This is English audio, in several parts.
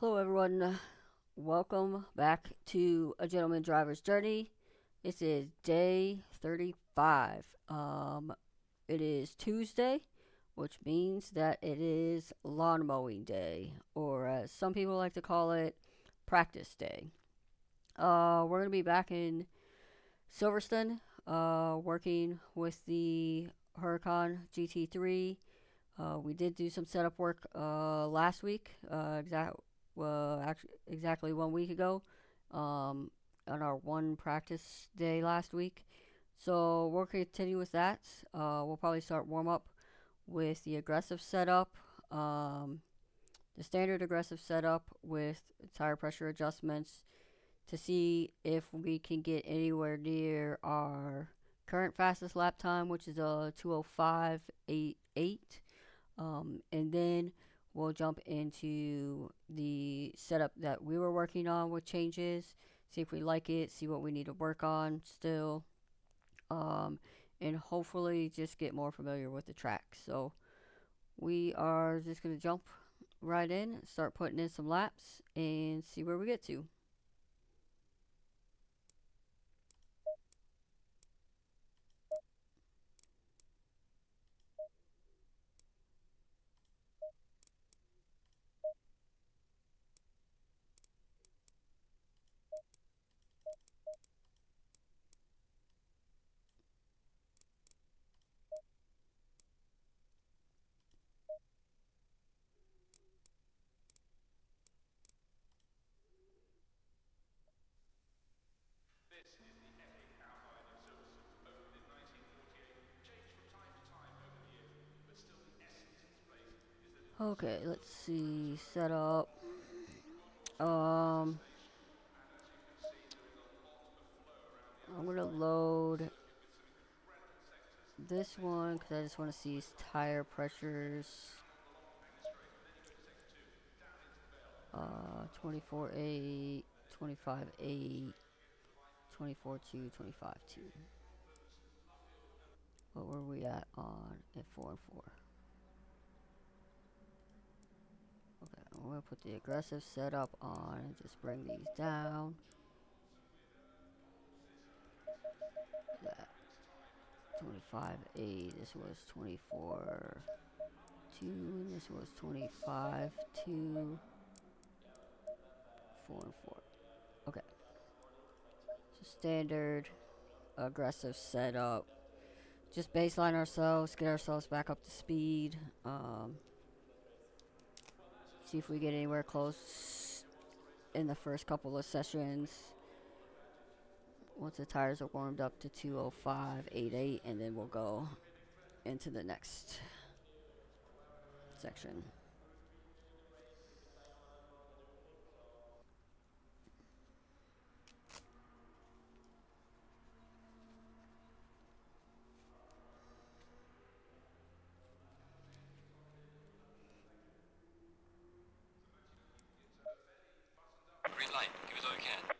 Hello, everyone. Welcome back to A Gentleman Driver's Journey. This is day 35. It is Tuesday, which means that it is lawn mowing day, or as some people like to call it, practice day. We're going to be back in Silverstone, working with the Huracan GT3. We did do some setup work last week, exactly 1 week ago, on our one practice day last week. So we'll continue with that. We'll probably start warm up with the aggressive setup, um, the standard aggressive setup with tire pressure adjustments to see if we can get anywhere near our current fastest lap time, which is a 2:05.88. And then we'll jump into the setup that we were working on with changes, see if we like it, see what we need to work on still, um, and hopefully just get more familiar with the track. So we are just going to jump right in, start putting in some laps, and see where we get to. Okay, let's see, setup. Um, I'm gonna load this one because I just want to see tire pressures. 24.8, 25.8, 24.2, 25.2. What were we at 4 and 4? Okay, I'm gonna put the aggressive setup on and just bring these down. That 25.8. This was 24.2, and this was 25.2, 4 and 4. Okay, so standard aggressive setup. Just baseline ourselves, get ourselves back up to speed. See if we get anywhere close in the first couple of sessions. Once the tires are warmed up to 2:05.88, and then we'll go into the next section. Green light, give it all you can.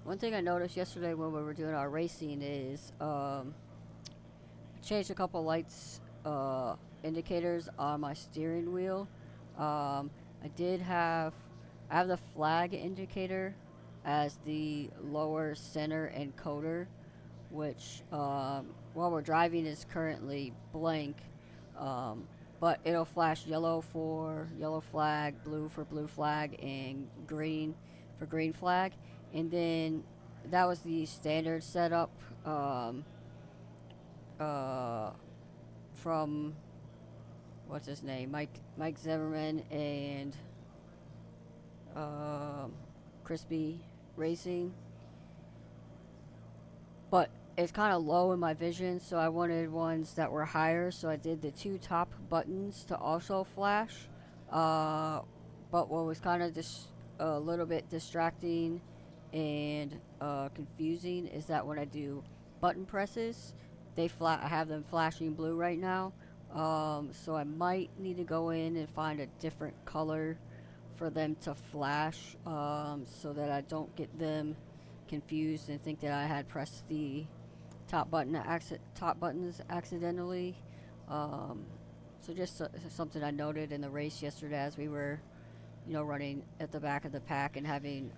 One thing I noticed yesterday when we were doing our racing is I changed a couple lights indicators on my steering wheel. Um, I did have I have the flag indicator as the lower center encoder, which while we're driving is currently blank, um, but it'll flash yellow for yellow flag, blue for blue flag, and green for green flag. And then that was the standard setup uh, from what's his name, Mike Zimmerman and um Crispy Racing, but it's kind of low in my vision, so I wanted ones that were higher. So I did the two top buttons to also flash. Uh, but what was kind of just a little bit distracting and confusing is that when I do button presses, I have them flashing blue right now. So I might need to go in and find a different color for them to flash, so that I don't confused and think that I had pressed the top buttons accidentally. Um, so just something I noted in the race yesterday as we were, running at the back of the pack and having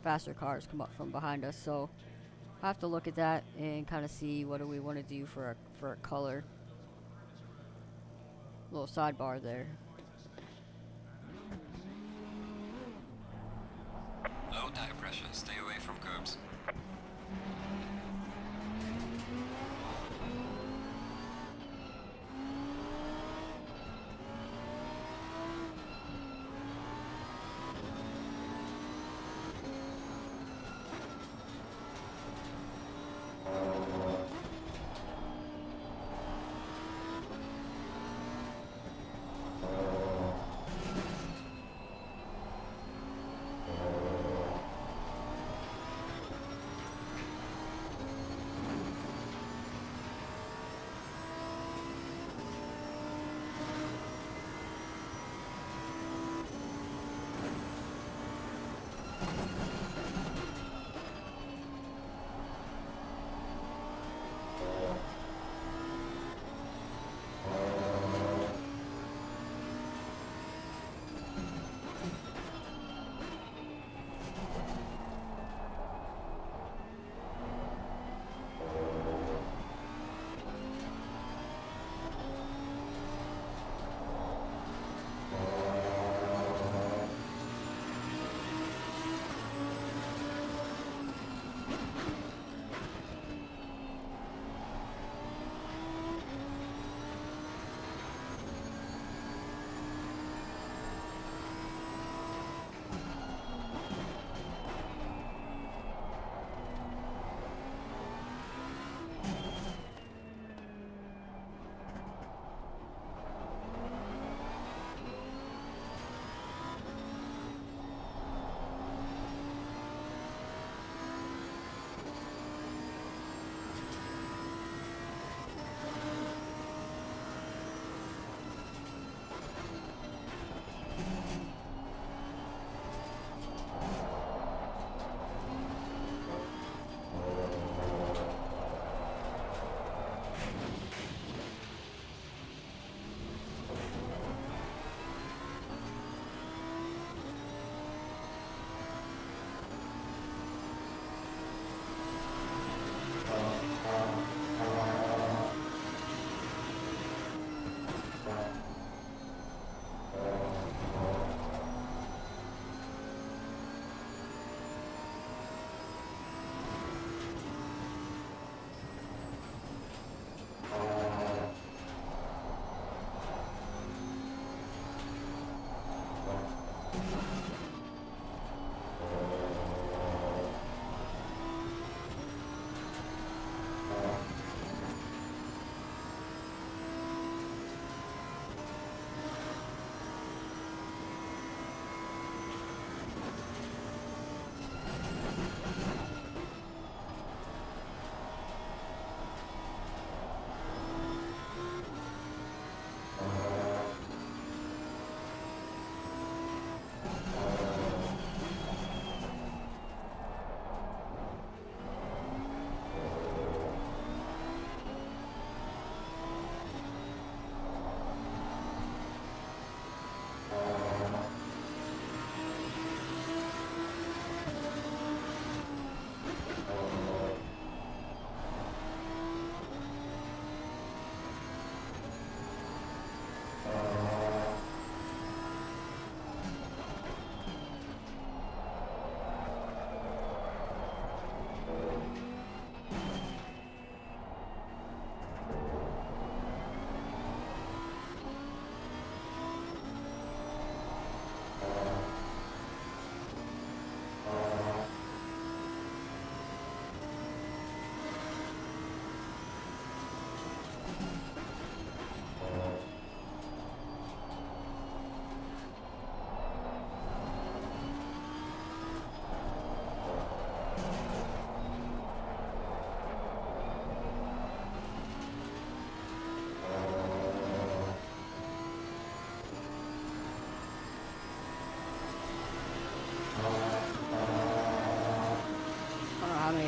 faster cars come up from behind us. So I have to look at that and kind of see what do we want to do for a color. Little sidebar there. Low tire pressure. Stay away from curbs.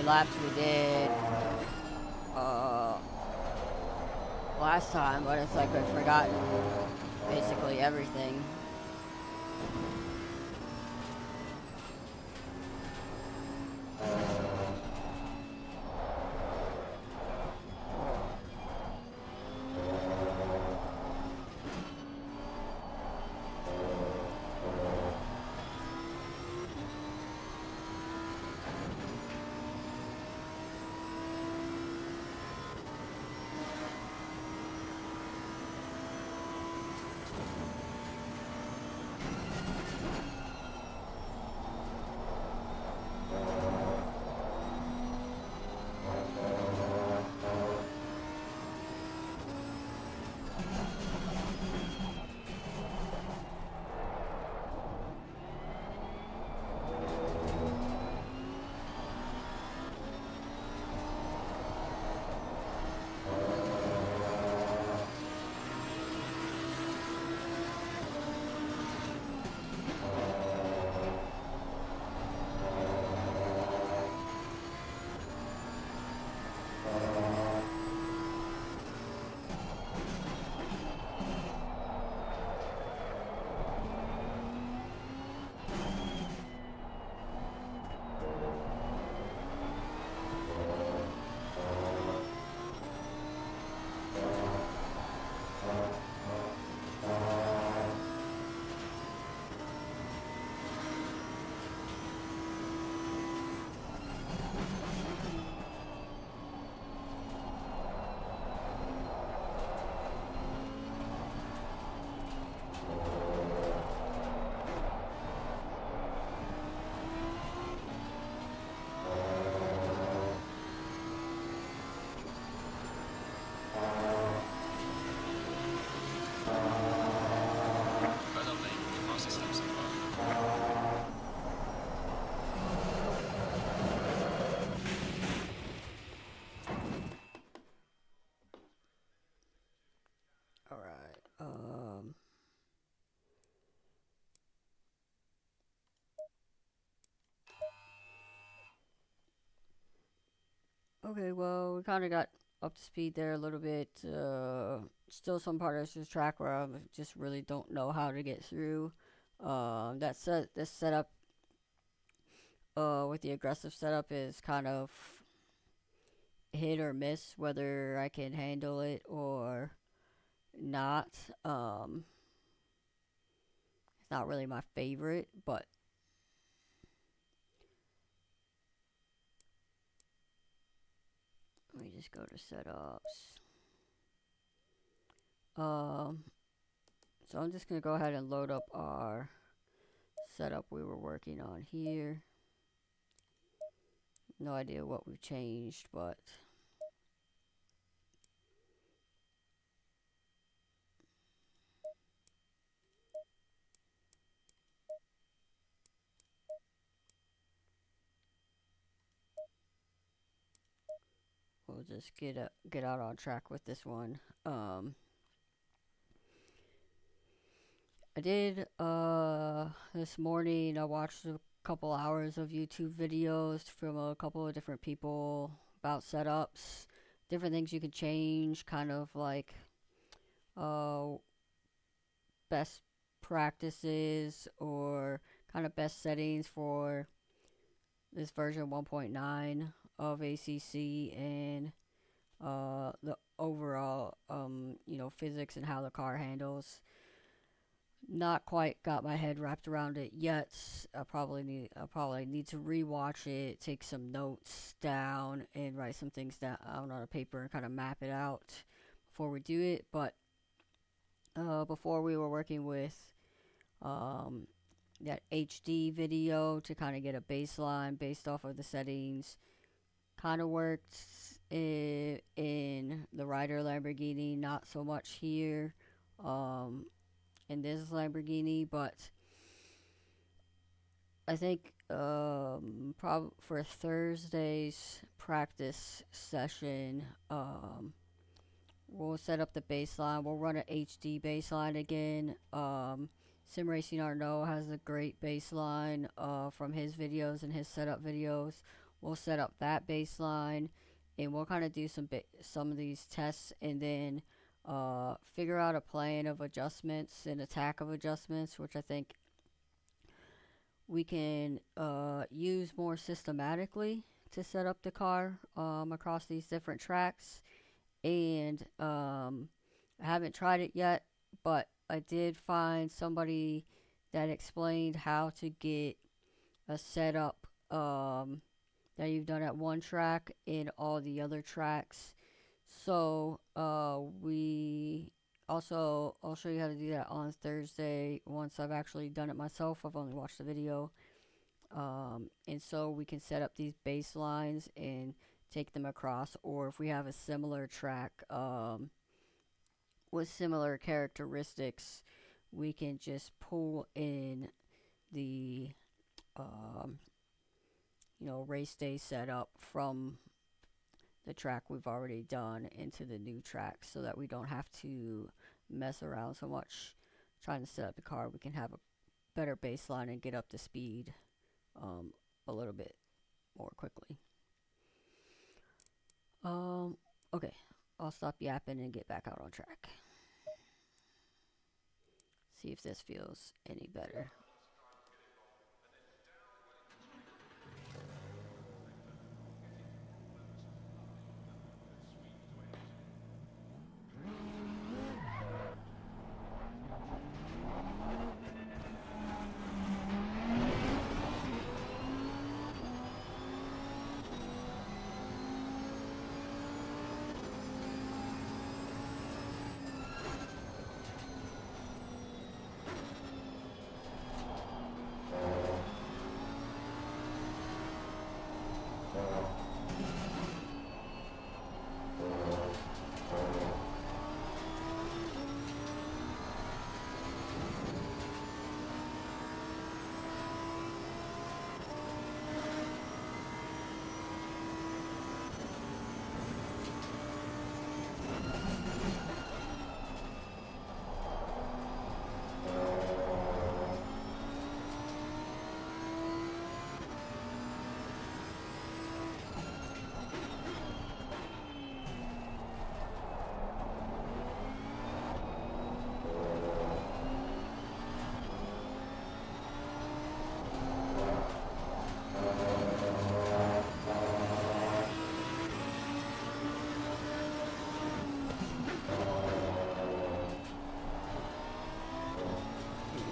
laps we did last time, but it's like I've forgotten basically everything. Well done, mate. You've mastered step so far. All right. Okay, well, we kind of got up to speed there a little bit. Still some part of this track where I just really don't know how to get through. This setup, with the aggressive setup is kind of hit or miss whether I can handle it or not. It's not really my favorite, but let me just go to setups. Um, so I'm just gonna go ahead and load up our setup we were working on here. No idea what we've changed, but we'll just get out on track with this one. I did this morning. I watched a couple hours of YouTube videos from a couple of different people about setups, different things you can change, kind of like uh best practices or kind of best settings for this version 1.9 of ACC and the overall physics and how the car handles. Not quite got my head wrapped around it yet. I probably need to rewatch it, take some notes down, and write some things down on a paper and kind of map it out before we do it. But before we were working with um, that HD video to kind of get a baseline based off of the settings. Kind of worked in the Ryder Lamborghini, not so much here. In this Lamborghini, but I think for Thursday's practice session, we'll set up the baseline. We'll run an HD baseline again. Sim Racing Arnaud has a great baseline from his videos and his setup videos. we'll set up that baseline, and we'll kind of do some of these tests, and then figure out a plan of adjustments and attack of adjustments, which I think we can use more systematically to set up the car across these different tracks. And I haven't tried it yet, but I did find somebody that explained how to get a setup that you've done at one track in all the other tracks. So I'll show you how to do that on Thursday once I've actually done it myself. I've only watched the video. And so we can set up these baselines and take them across, or if we have a similar track with similar characteristics, we can just pull in the race day setup from the track we've already done into the new track, so that we don't have to mess around so much trying to set up the car. We can have a better baseline and get up to speed a little bit more quickly. Okay, I'll stop yapping and get back out on track. See if this feels any better.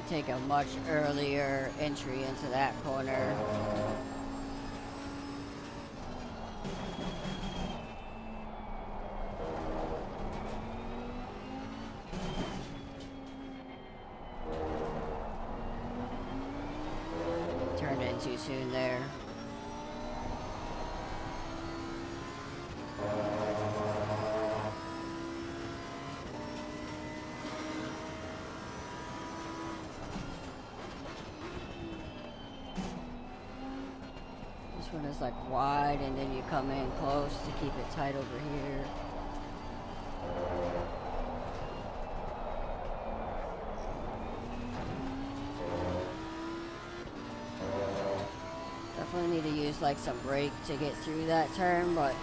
Take a much earlier entry into that corner. Turned in too soon there. This one is like wide, and then you come in close to keep it tight over here. Definitely need to use like some brake to get through that turn, but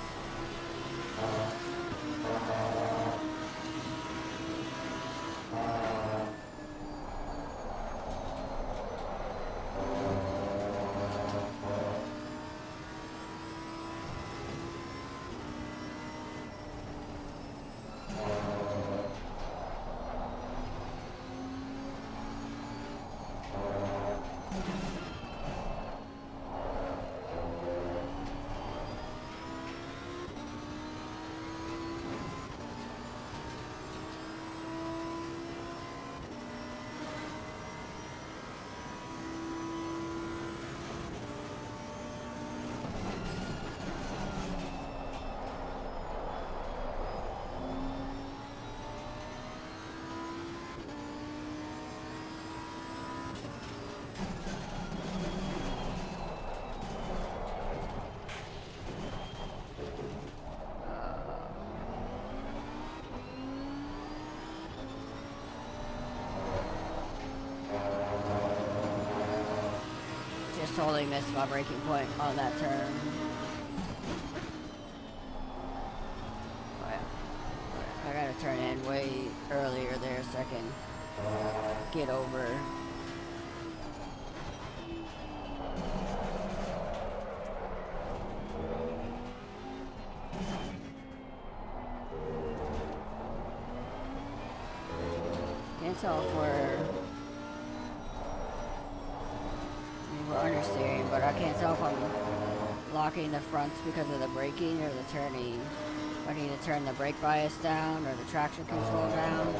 totally missed my braking point on that turn. to turn in way earlier there so I can get over. Can't tell if we're understeering, but I can't tell if I'm locking the fronts because of the braking or the turning. If I need to turn the brake bias down or the traction control down.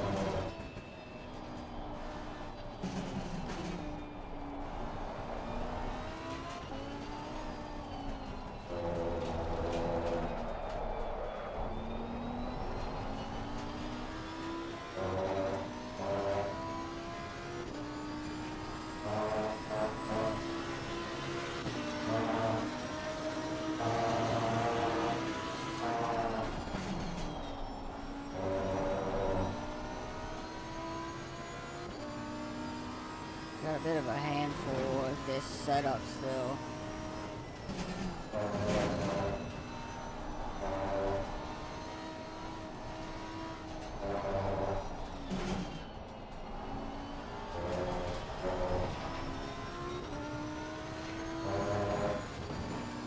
Got a bit of a handful with this setup still.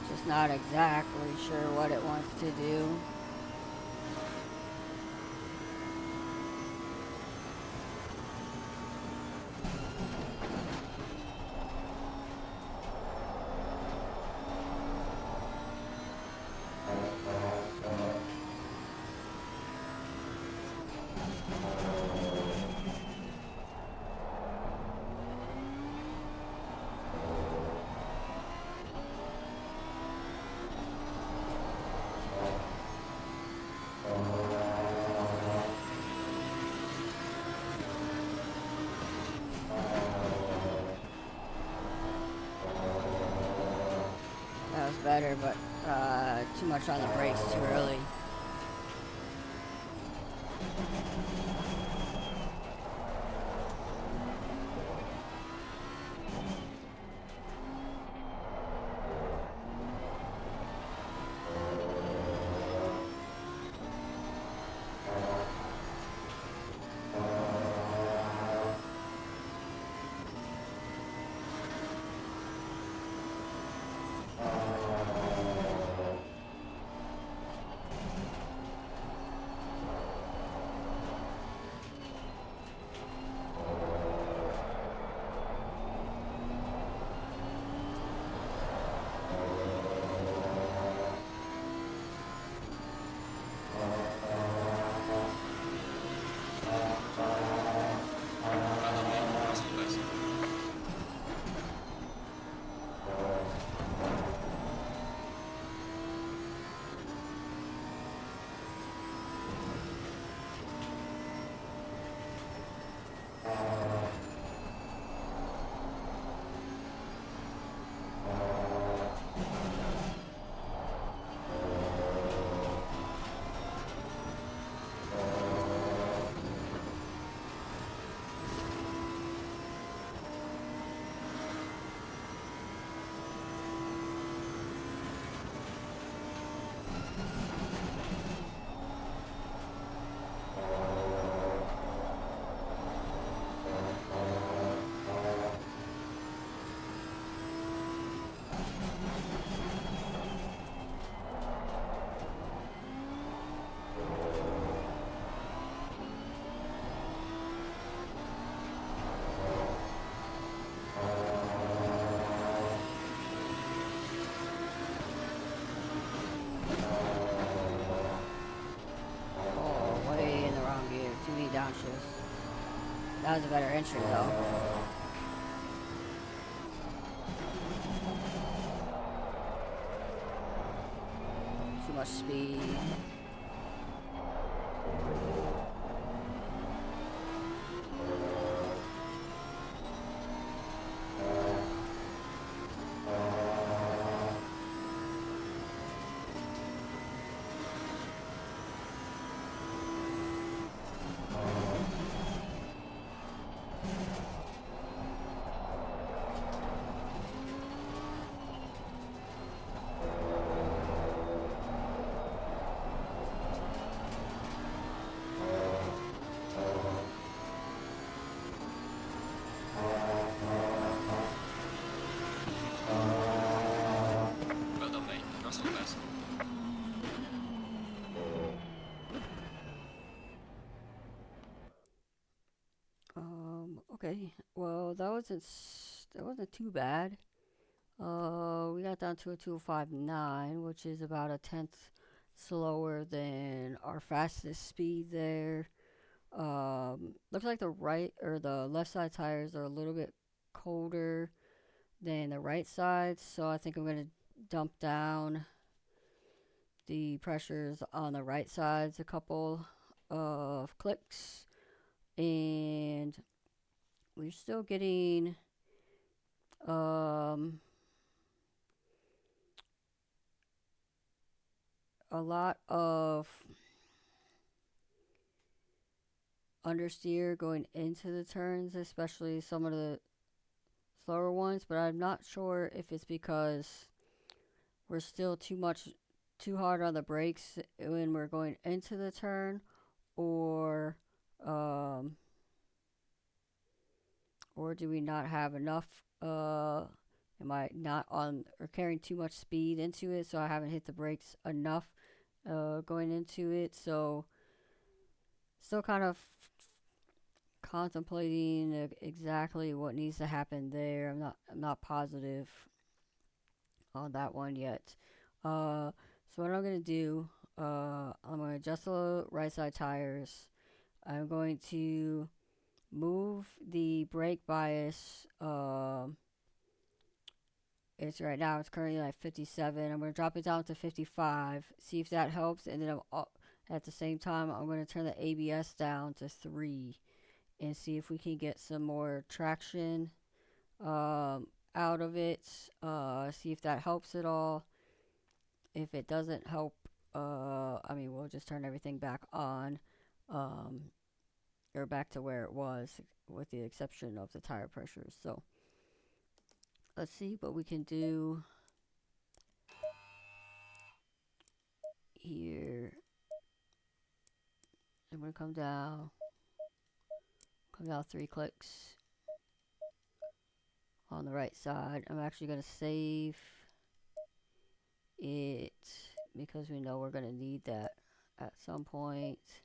Just not exactly sure what it wants to do. Better, but too much on the brakes too early. That was a better entry though. Too much speed. Okay, well that wasn't too bad. We got down to a 2:05.9, which is about a tenth slower than our fastest speed there. Looks like the right or the left side tires are a little bit colder than the right side, so I think I'm gonna dump down the pressures on the right sides a couple of clicks, and we're still getting um a lot of understeer going into the turns, especially some of the slower ones, but I'm not sure if it's because we're still too hard on the brakes when we're going into the turn, or um or do we not have enough am I not on or carrying too much speed into it, so I haven't hit the brakes enough going into it. So still kind of contemplating exactly what needs to happen there. I'm not positive on that one yet. So what I'm gonna do, I'm gonna adjust the right side tires. I'm going to move the brake bias. It's right now. It's currently like 57. I'm gonna drop it down to 55. See if that helps, and then at the same time, I'm gonna turn the ABS down to 3 and see if we can get some more traction out of it. See if that helps at all. If it doesn't help, I mean, we'll just turn everything back on, um, or back to where it was, with the exception of the tire pressures. So let's see what we can do here. I'm gonna come down 3 clicks on the right side. I'm actually gonna save it because we know we're gonna need that at some point.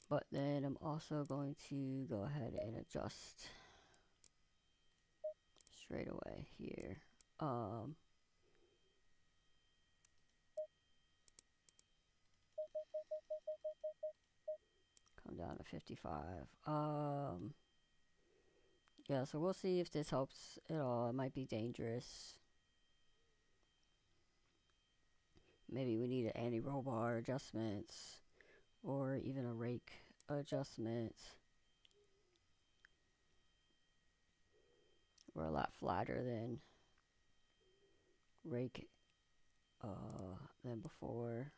But then I'm also going to go ahead and adjust straight away here. Come down to 55. Yeah, so we'll see if this helps at all. It might be dangerous. Maybe we need an anti-roll bar adjustments or even a rake adjustment. We're a lot flatter than rake than before.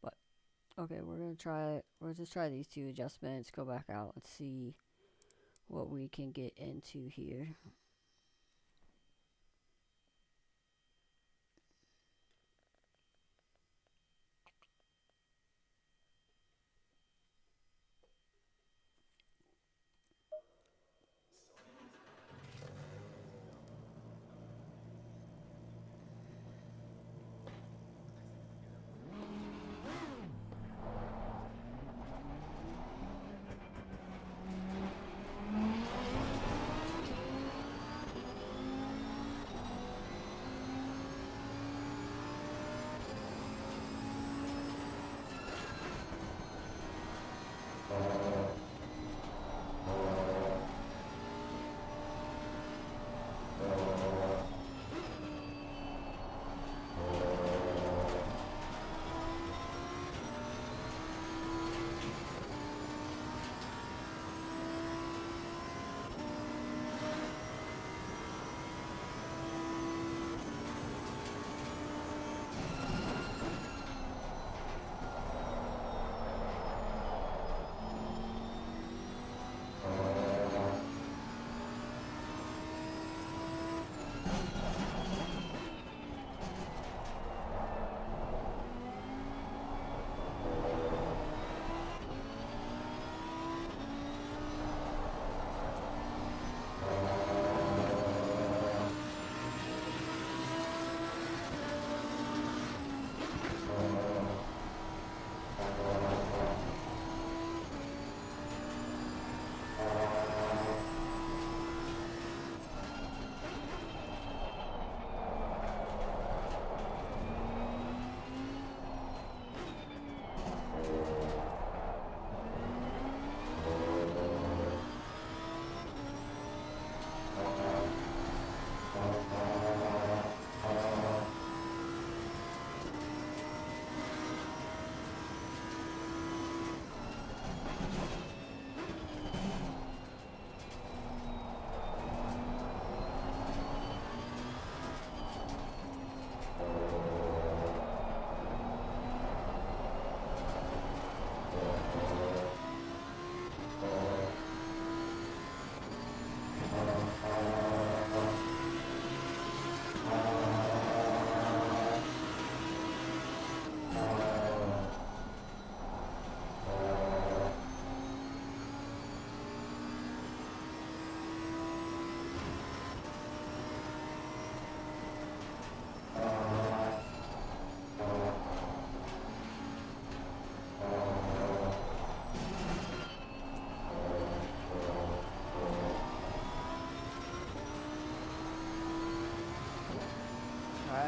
But okay, we'll just try these 2 adjustments, go back out and see what we can get into here.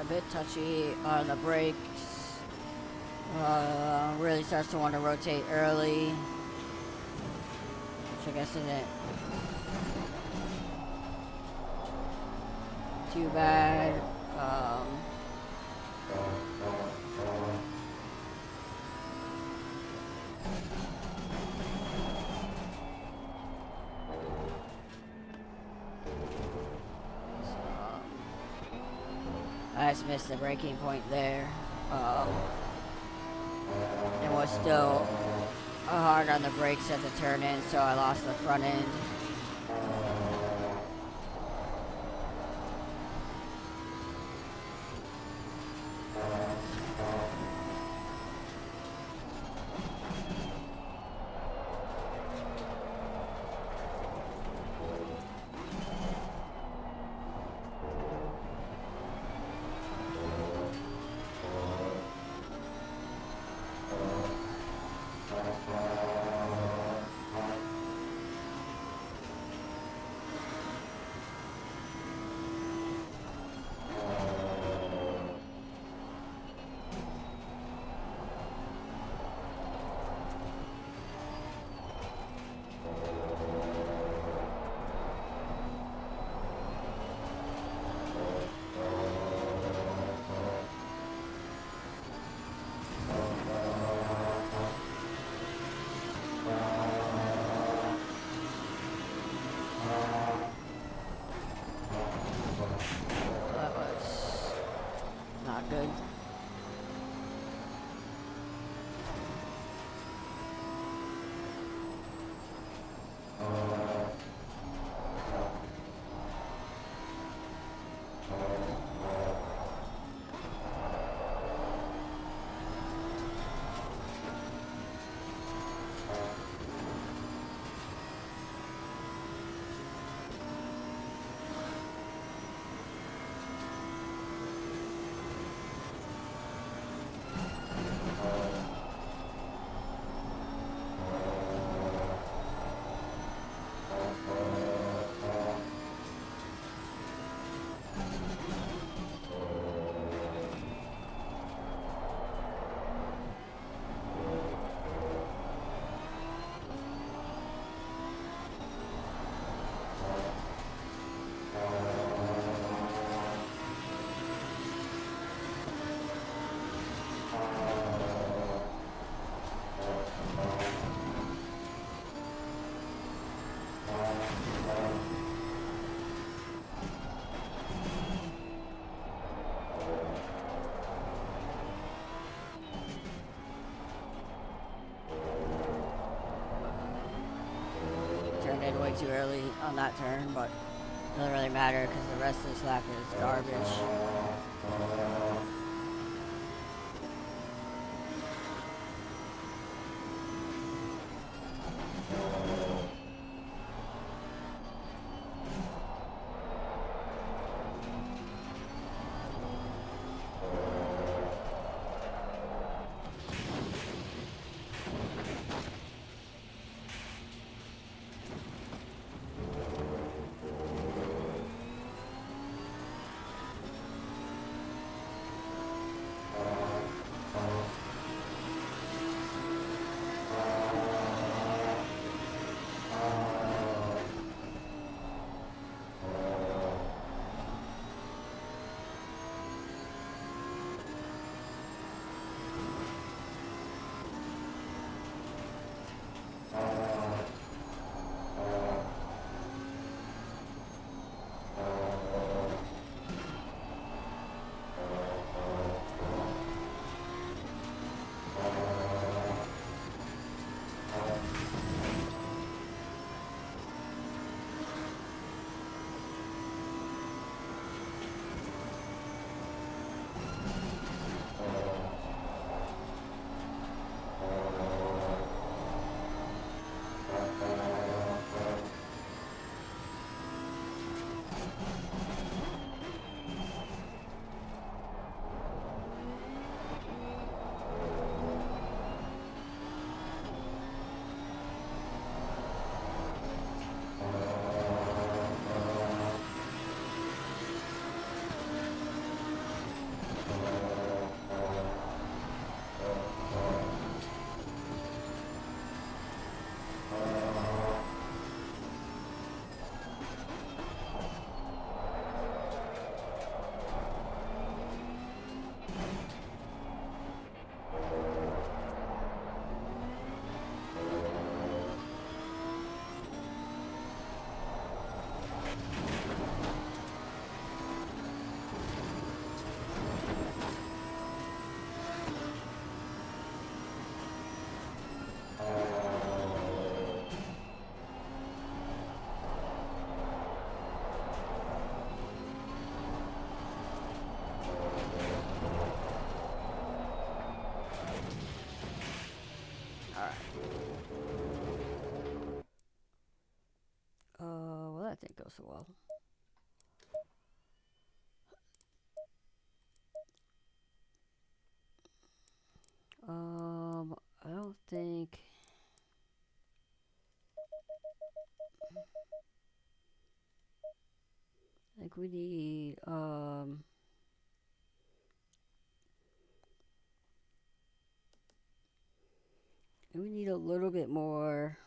a bit touchy on the brakes. Really starts to want to rotate early, which I guess isn't too bad. I just missed the braking point there. And was still hard on the brakes at the turn in, so I lost the front end. That was not good. Turned in way too early on that turn, but it doesn't really matter because the rest of this lap is garbage. so well. I don't think. I think we need a little bit more.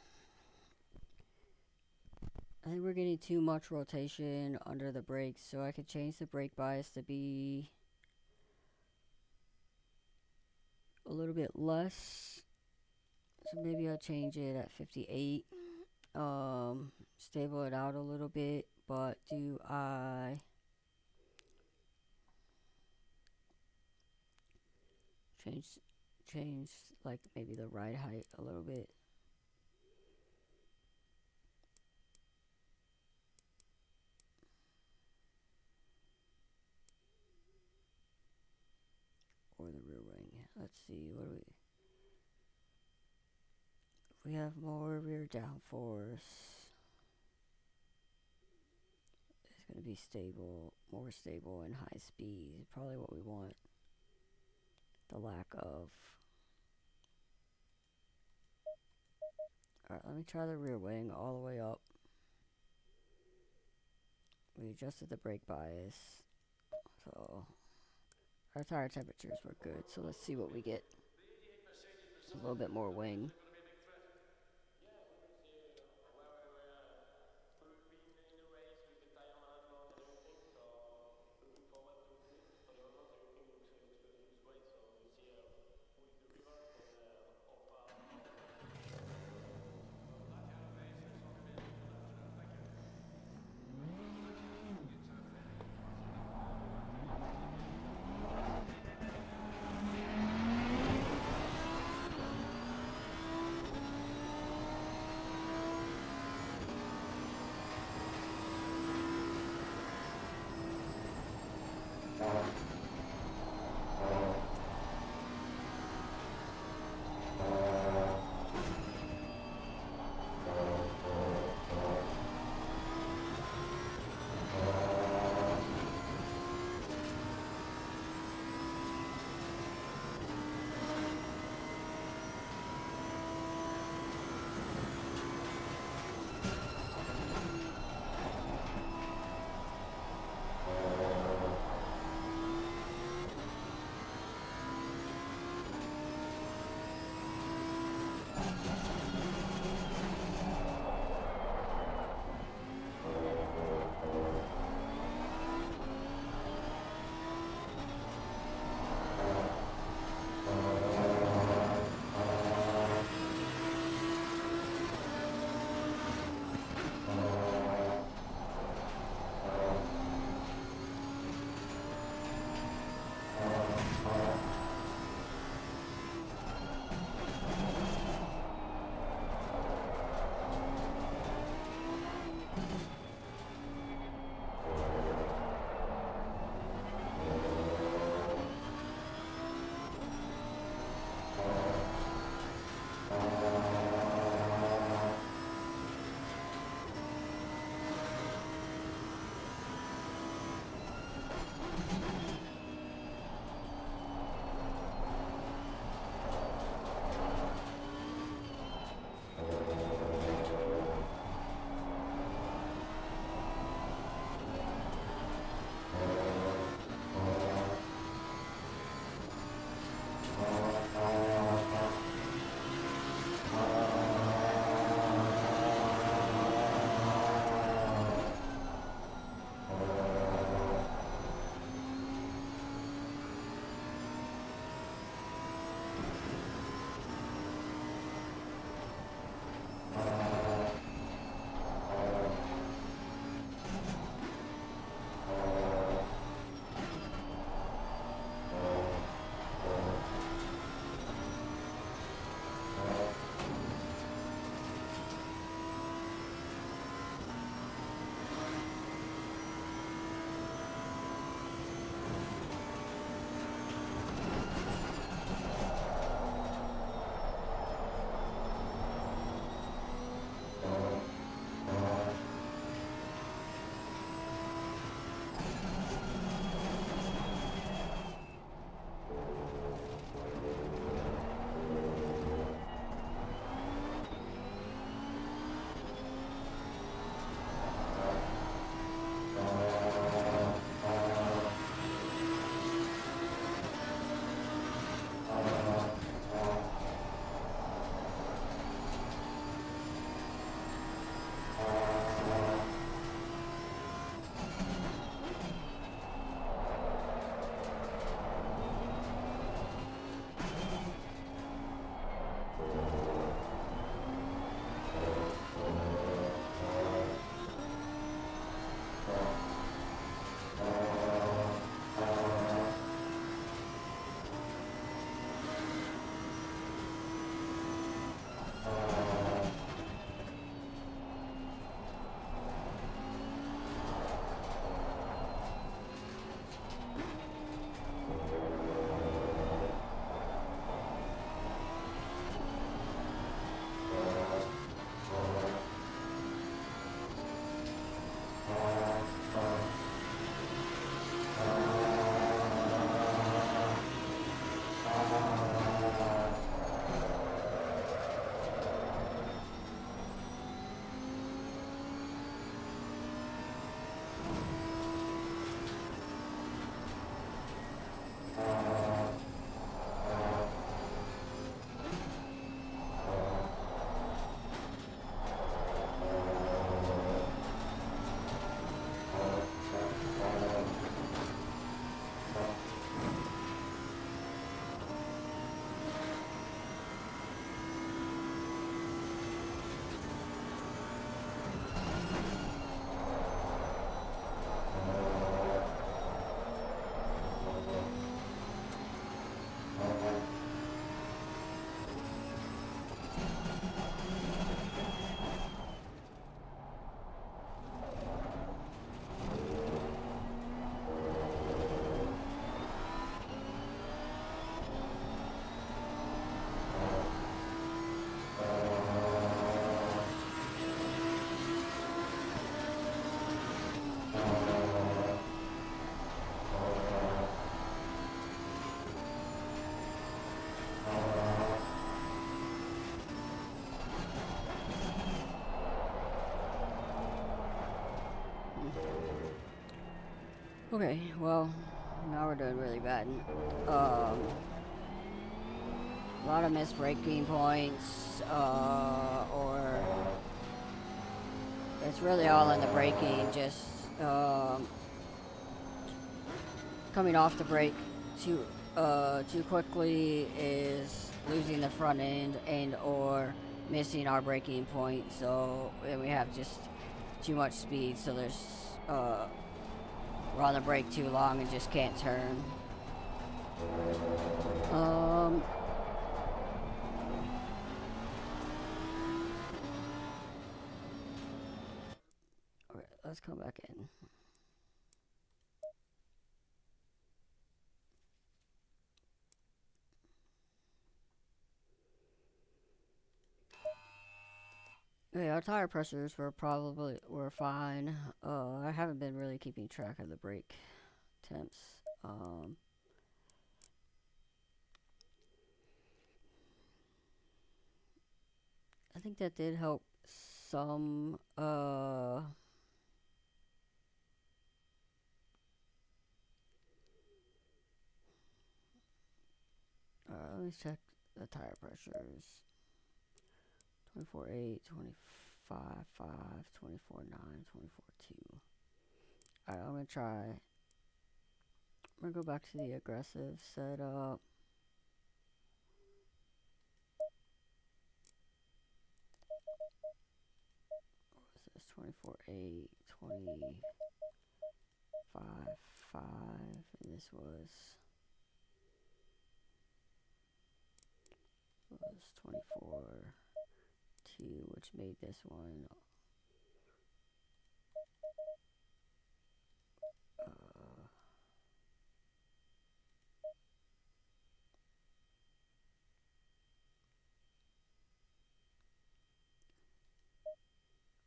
I think we're getting too much rotation under the brakes, so I could change the brake bias to be a little bit less. So maybe I'll change it at 58. Stable it out a little bit, but do I change like maybe the ride height a little bit? Or the rear wing. Let's see, what do we... If we have more rear downforce, it's going to be stable, more stable and high speed. Probably what we want. The lack of... Alright, let me try the rear wing all the way up. We adjusted the brake bias. So our tire temperatures were good. So let's see what we get. A little bit more wing. Okay, well, now we're doing really bad. A lot of missed braking points, or it's really all in the braking, just coming off the brake too quickly is losing the front end and or missing our braking point. So we have just too much speed. So there's we're on the brake too long and just can't turn. Okay, let's come back in. Okay, our tire pressures were fine. I haven't been really keeping track of the brake temps. I think that did help some. Let me check the tire pressures. 24.8, 25.5, 24.9, 24.2. Alright, I'm gonna try. I'm gonna go back to the aggressive setup. What was this? 24.8, 25.5, and this was 24.2, which made this one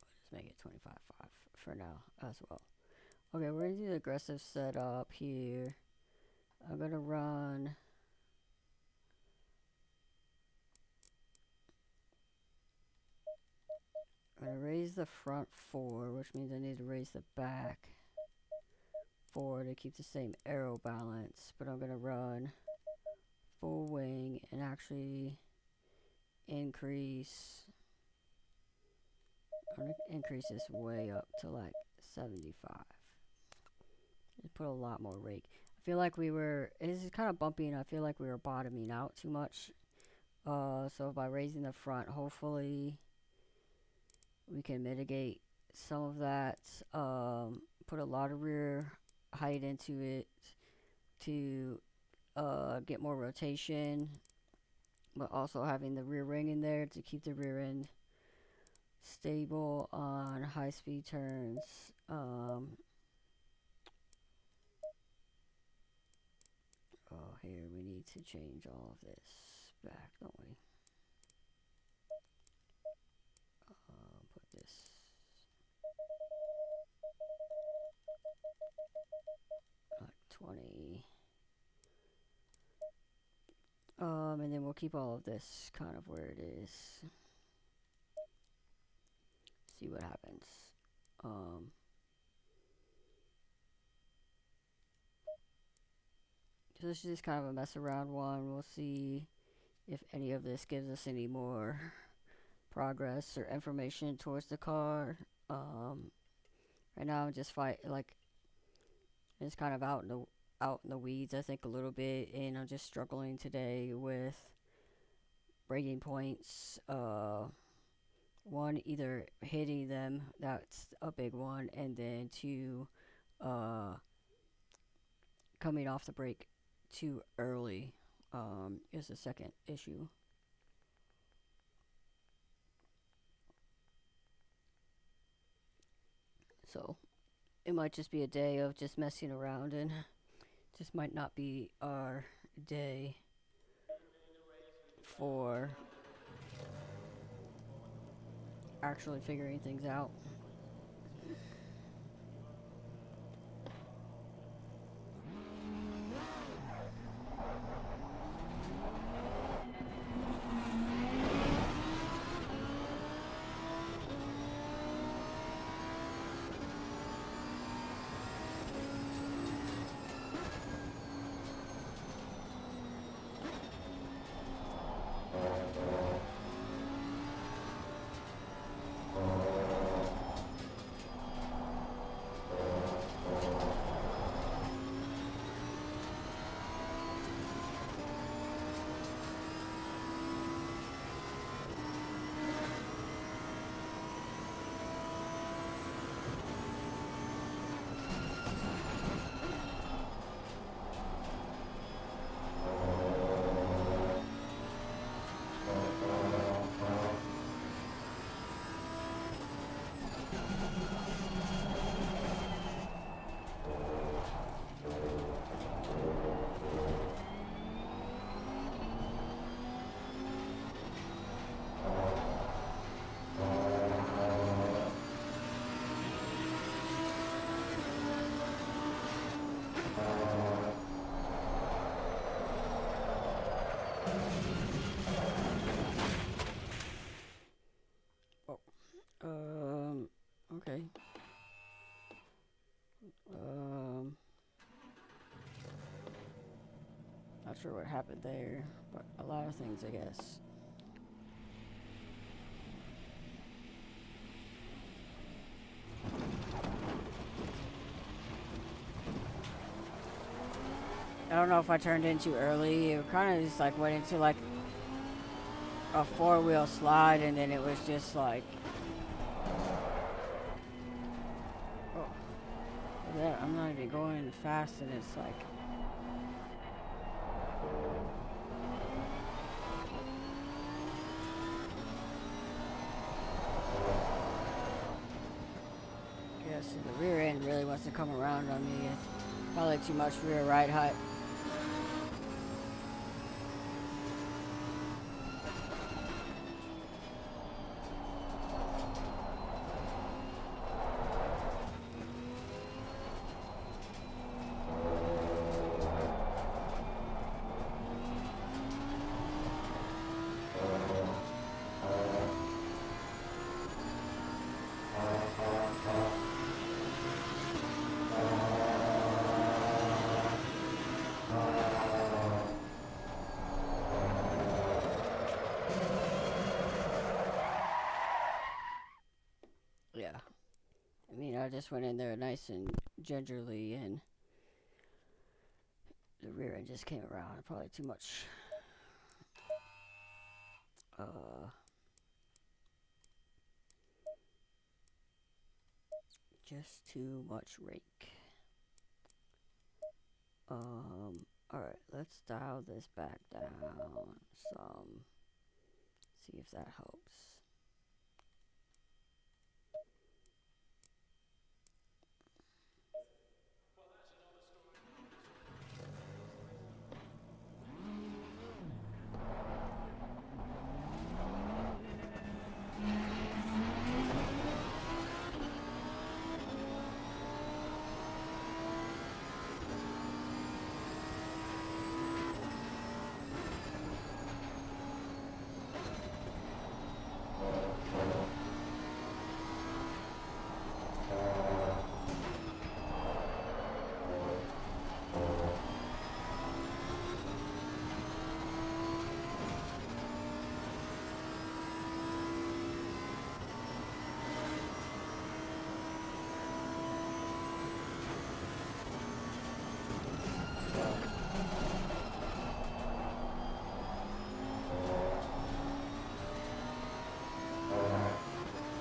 just make it 25.5 for now as well. Okay, we're gonna do the aggressive setup here. I'm gonna run. I'm gonna raise the front 4, which means I need to raise the back 4 to keep the same aero balance. But I'm gonna run full wing and actually increase. I'm gonna increase this way up to like 75. Just put a lot more rake. I feel like this is kind of bumpy, and I feel like we were bottoming out too much. So by raising the front, hopefully we can mitigate some of that. Put a lot of rear height into it to get more rotation, but also having the rear ring in there to keep the rear end stable on high speed turns. Oh, here we need to change all of this back, don't we? Put this. Like 20. And then we'll keep all of this kind of where it is. See what happens. So this is just kind of a mess around one. We'll see if any of this gives us any more progress or information towards the car. Right now I'm just it's kind of out in the weeds, I think, a little bit, and I'm just struggling today with braking points. One, either hitting them, that's a big one, and then 2, coming off the brake too early is the second issue. So it might just be a day of just messing around, and just might not be our day for actually figuring things out. Not sure what happened there, but a lot of things, I guess. I don't know if I turned in too early. It kind of just like went into like a four-wheel slide, and then it was just like, oh, yeah, I'm not even going fast, and it's like, yes, the rear end really wants to come around on me. It's probably too much rear ride height. Yeah. I mean, I just went in there nice and gingerly, and the rear end just came around. Probably too much. Just too much rake. Alright, let's dial this back down some. See if that helps.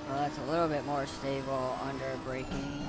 Well, that's a little bit more stable under braking.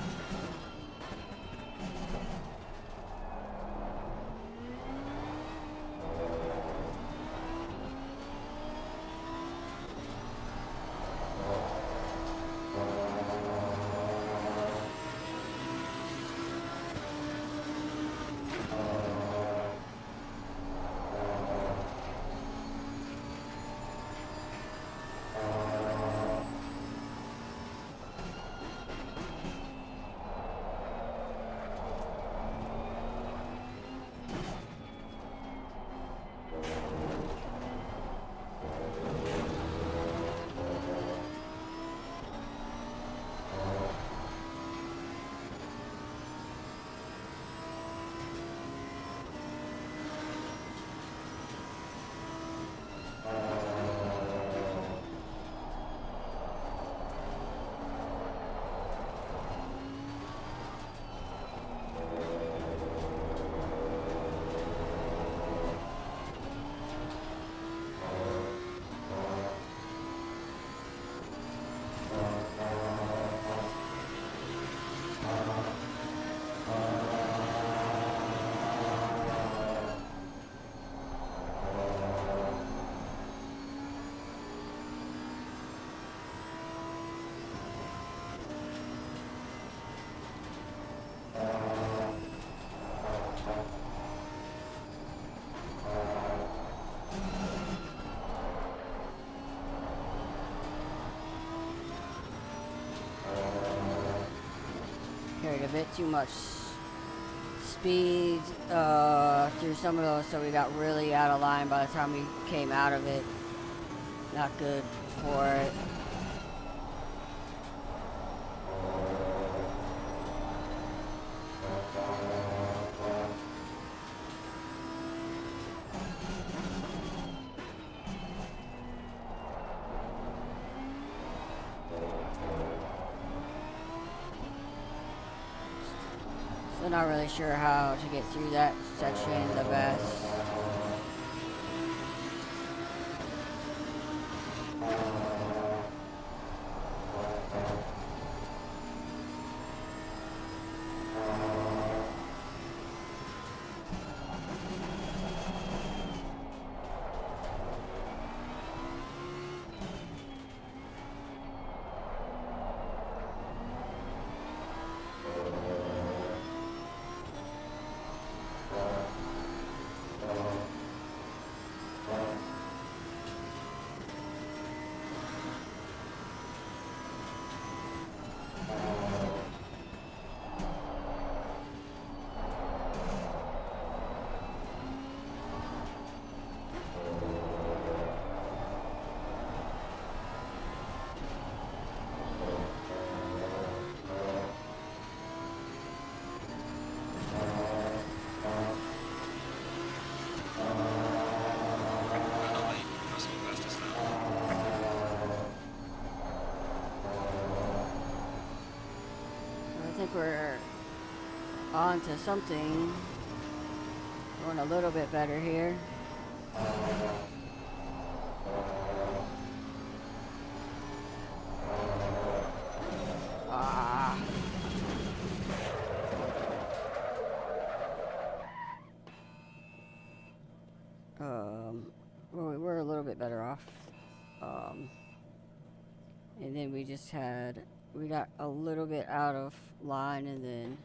Carried a bit too much speed through some of those, so we got really out of line by the time we came out of it. Not good for it. Still not really sure how to get through that section the best. I think we're on to something. Going a little bit better here. Well, we're a little bit better off. And then we got a little bit out of line, and then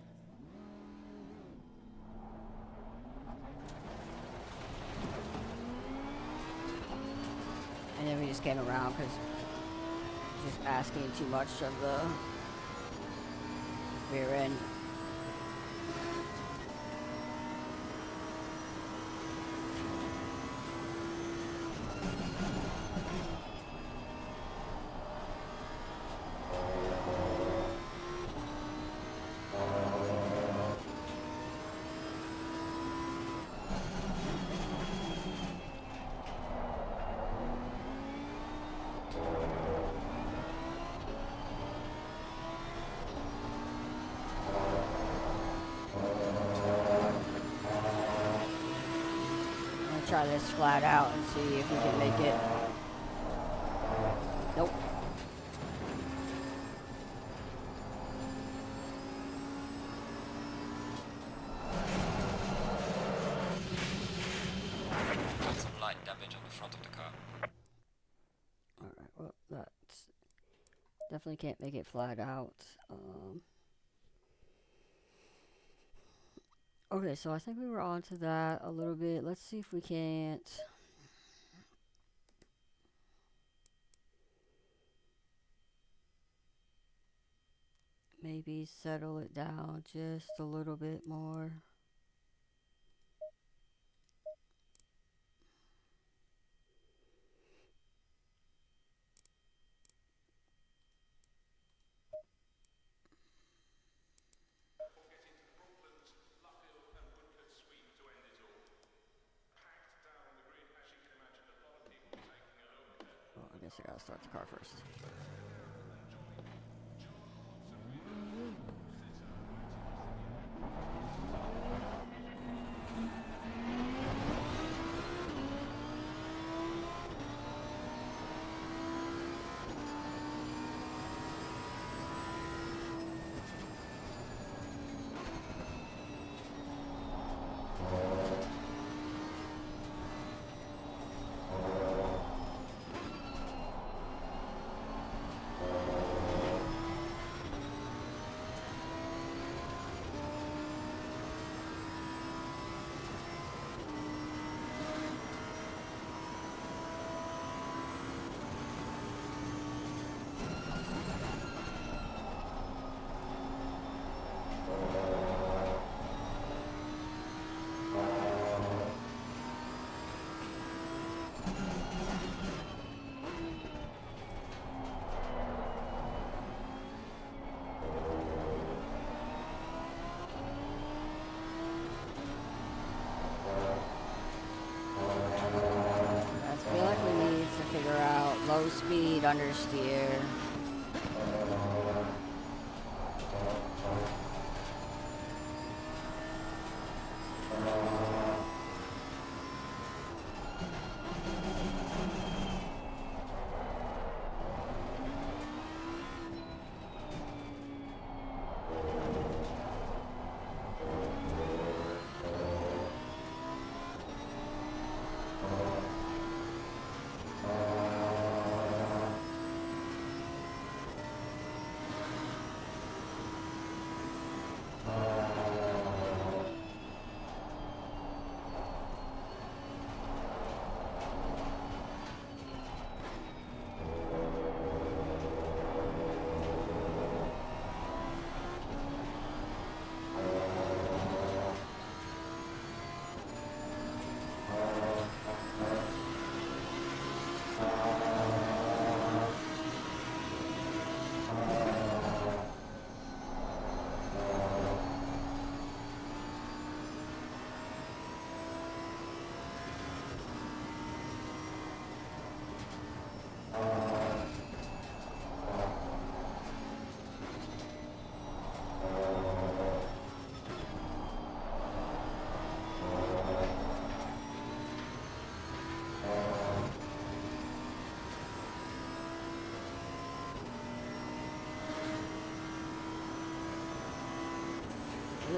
we just came around because just asking too much of the rear end. Try this flat out and see if we can make it. Nope. Got some light damage on the front of the car. Alright, well, that's definitely can't make it flat out. Okay, so I think we were on to that a little bit. Let's see if we can't maybe settle it down just a little bit more. Well, I guess I gotta start the car first. Low speed understeer.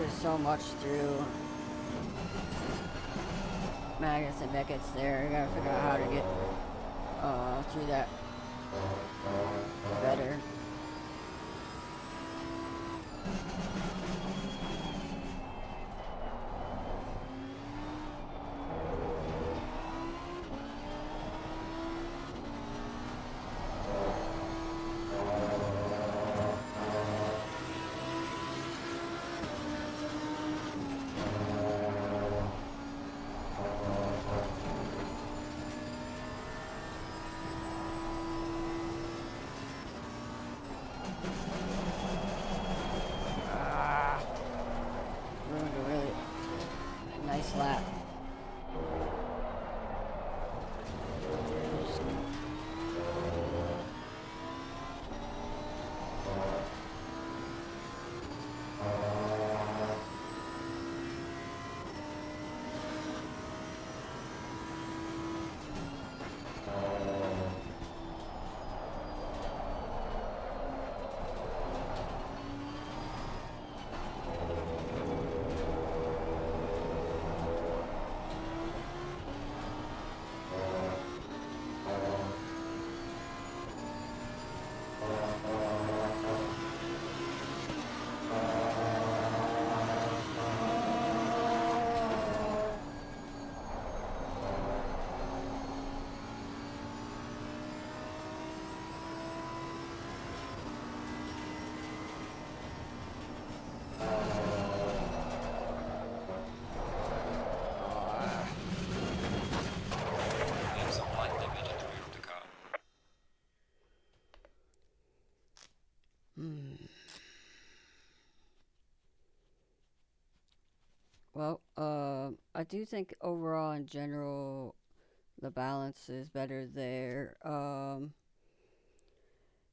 there's so much through magnets and beckets there. You gotta figure out how to get through that better. Ruined a really nice lap. We have some light damage at the rear of the car. Well, I do think overall in general the balance is better there.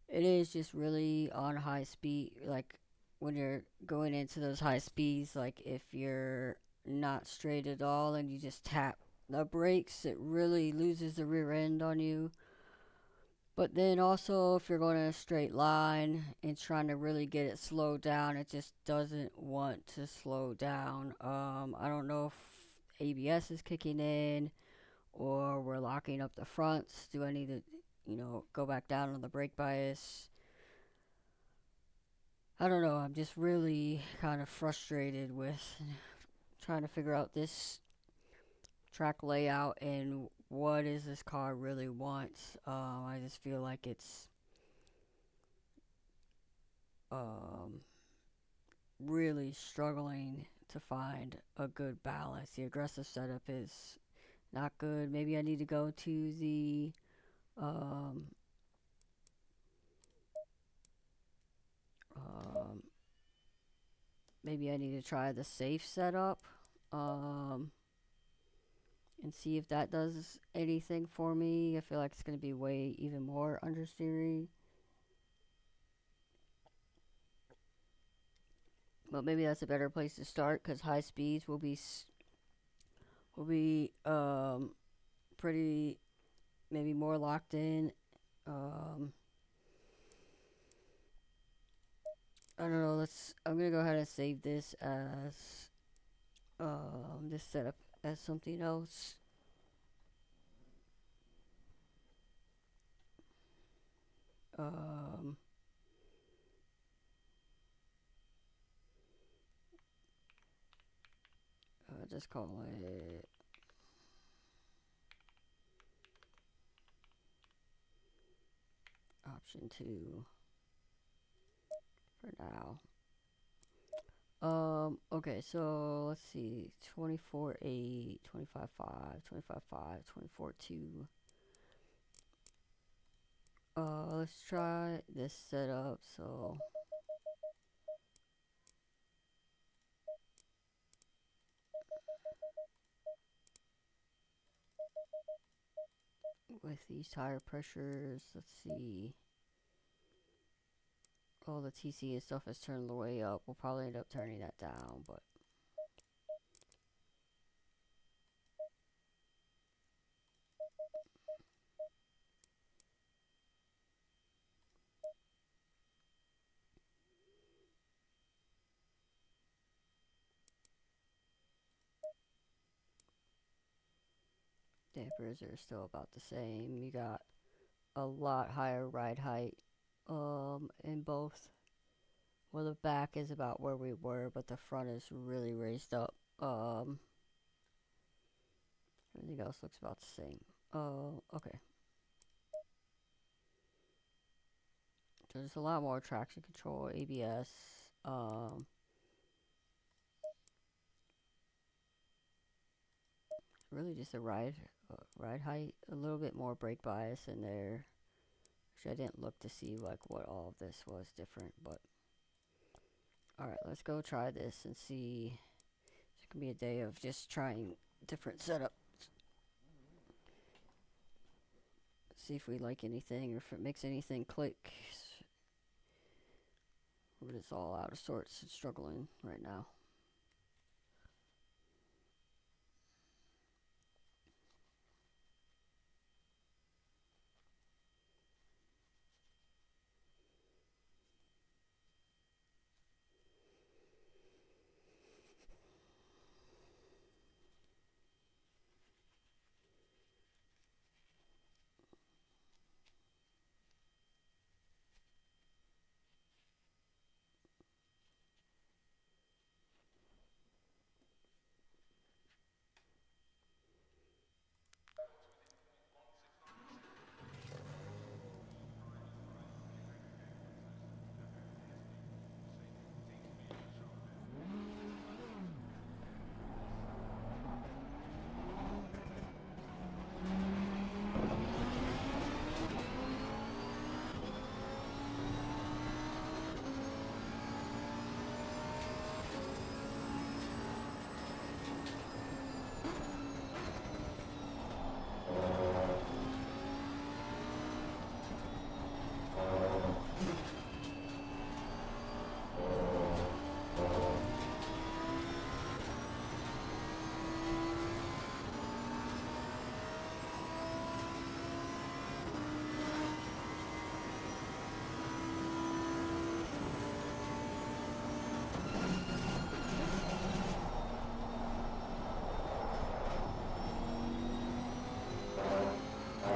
It is just really on high speed, like when you're going into those high speeds, like if you're not straight at all and you just tap the brakes, it really loses the rear end on you. But then also, if you're going in a straight line and trying to really get it slowed down, it just doesn't want to slow down. I don't know if ABS is kicking in or we're locking up the fronts. Do I need to, go back down on the brake bias? I don't know. I'm just really kind of frustrated with trying to figure out this track layout and what is this car really wants. I just feel like it's really struggling to find a good balance. The aggressive setup is not good. Maybe I need to go to the um, maybe I need to try the safe setup and see if that does anything for me. I feel like it's going to be way even more understeery. But maybe that's a better place to start because high speeds will be pretty maybe more locked in. Um, I don't know. I'm gonna go ahead and save this as this setup as something else. Um, just call it option 2 for now. Okay, so let's see, 24.8, 25.5, 25.5, 24.2. Let's try this setup. So with these tire pressures, let's see. All the TC and stuff is turned the way up. We'll probably end up turning that down, but Dampers are still about the same. You got a lot higher ride height in both. Well, the back is about where we were, but the front is really raised up. Everything else looks about the same. Okay. So there's a lot more traction control, ABS. Really just a ride height, a little bit more brake bias in there. Actually, I didn't look to see like what all of this was different, but all right, let's go try this and see. It's gonna be a day of just trying different setups. See if we like anything or if it makes anything click. But it's all out of sorts and struggling right now.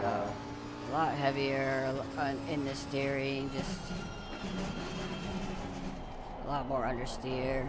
A lot heavier in the steering, just a lot more understeer.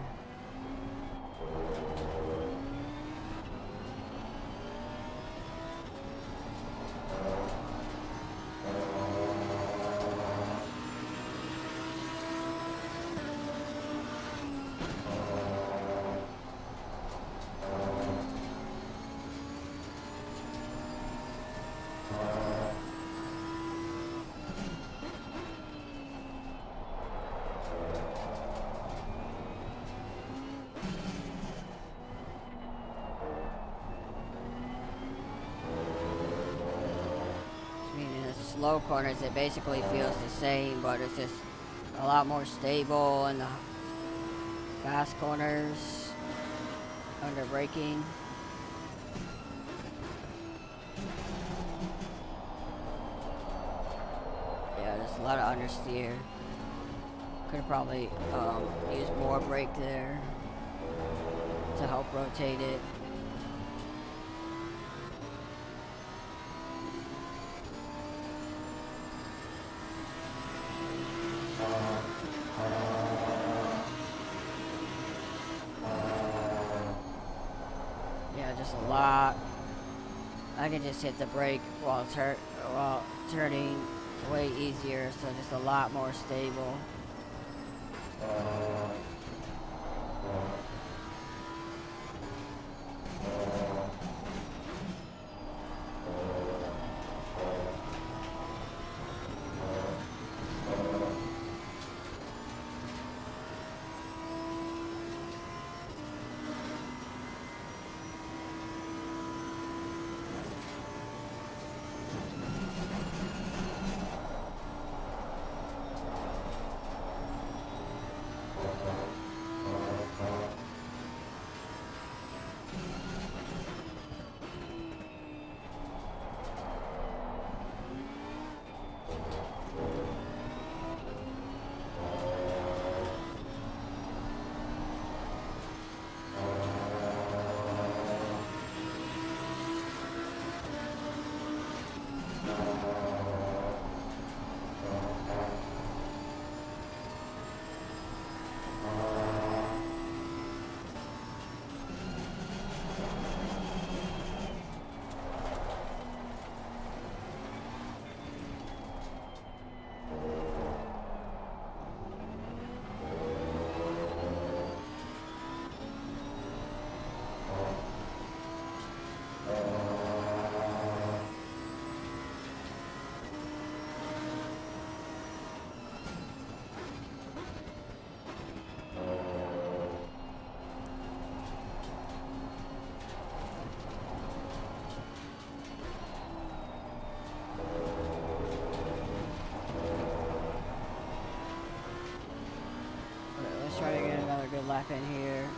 Slow corners, it basically feels the same, but it's just a lot more stable in the fast corners under braking. Yeah, there's a lot of understeer. Could have probably used more brake there to help rotate it. Just a lot. I can just hit the brake while turning way easier, so just a lot more stable. hairpin here.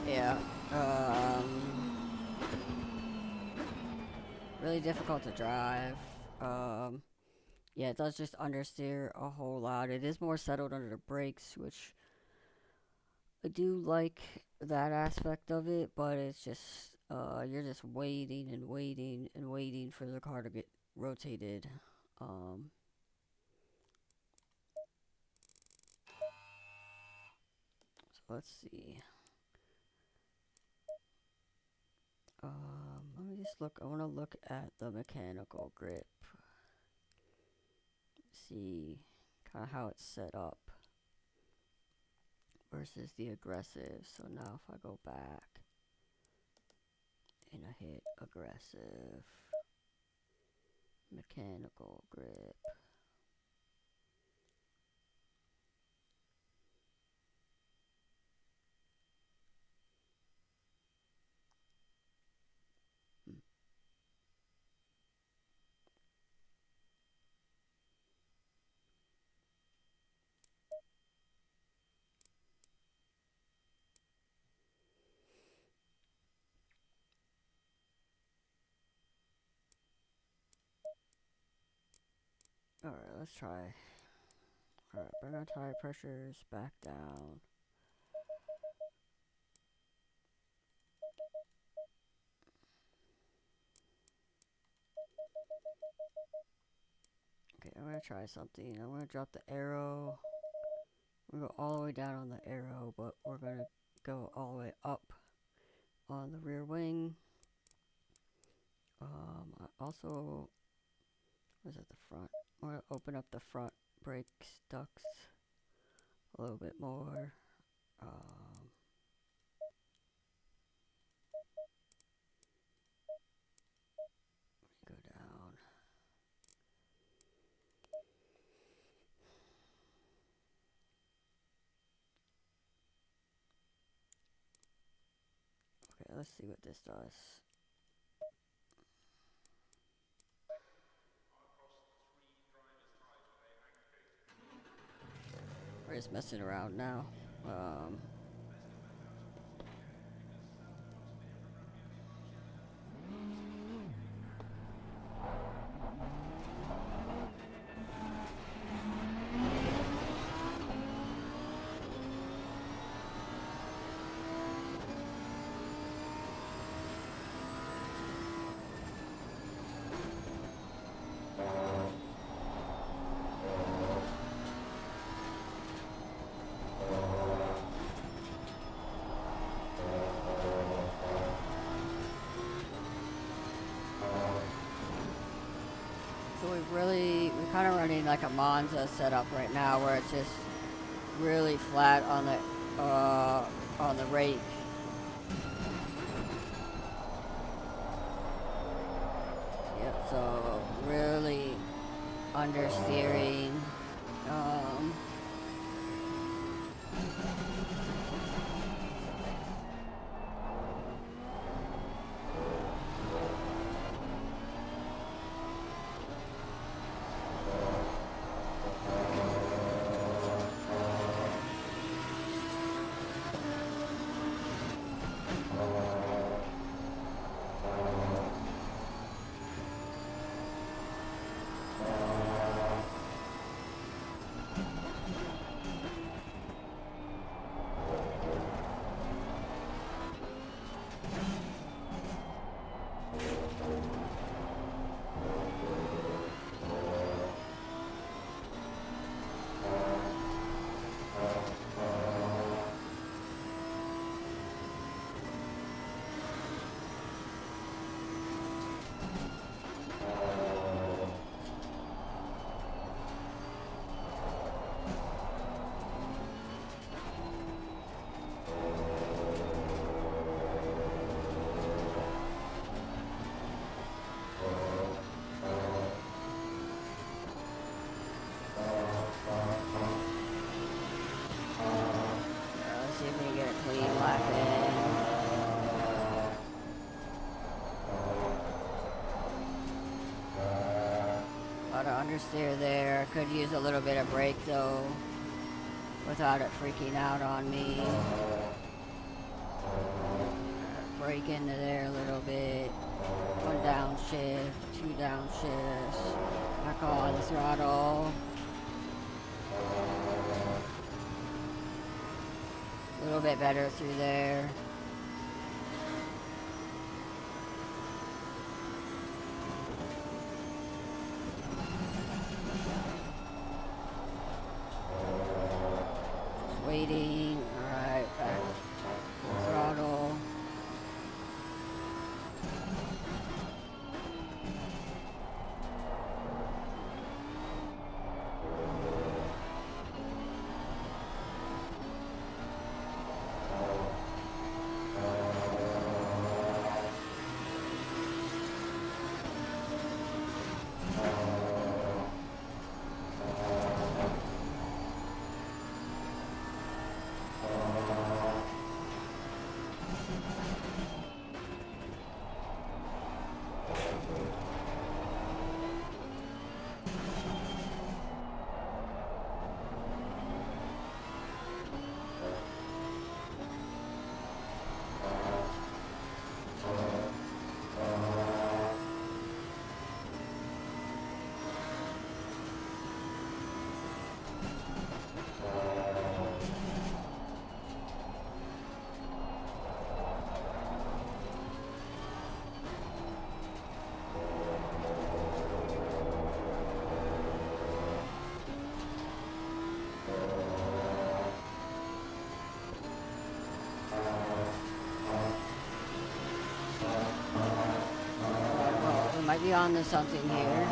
Yeah. Really difficult to drive. Yeah, it does just understeer a whole lot. It is more settled under the brakes, which I do like that aspect of it, but it's just you're just waiting and waiting and waiting for the car to get rotated. Um, so let's see. Let me just look. I want to look at the mechanical grip. See kind of how it's set up versus the aggressive. So now if I go back and I hit aggressive, mechanical grip. Alright, let's try. Alright, bring our tire pressures back down. Okay, I'm gonna try something. I'm gonna drop the arrow. We're gonna go all the way down on the arrow, but we're gonna go all the way up on the rear wing. I also, was it the front? I'm gonna open up the front brake ducts a little bit more. Go down. Okay, let's see what this does. We're just messing around now. we're kind of running like a Monza setup right now, where it's just really flat on the rake. Yep. So really understeering. Um, let's see if we can get a clean lap in. A lot of understeer there. Could use a little bit of brake though, without it freaking out on me. Brake into there a little bit. One downshift, two downshifts. Back on the throttle. A little bit better through there. Just waiting. Alright, back. Throttle. Might be on to something here.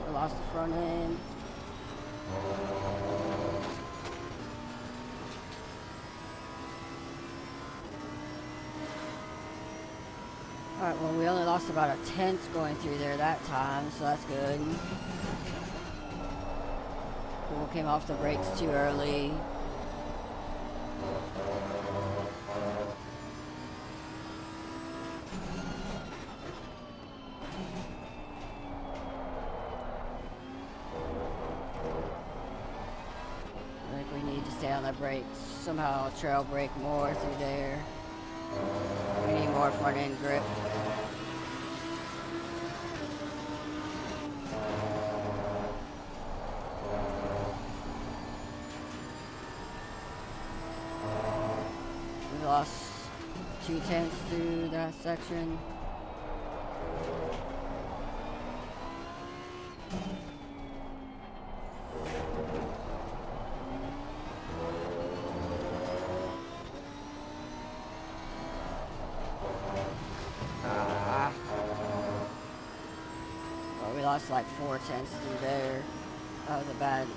We lost the front end. Alright, well, we only lost about a tenth going through there that time, so that's good. Pool came off the brakes too early. I think we need to stay on the brakes. Somehow trail brake more through there. We need more front end grip. We lost 2/10 through that section. Well, we lost like 4/10 through there. That was a bad.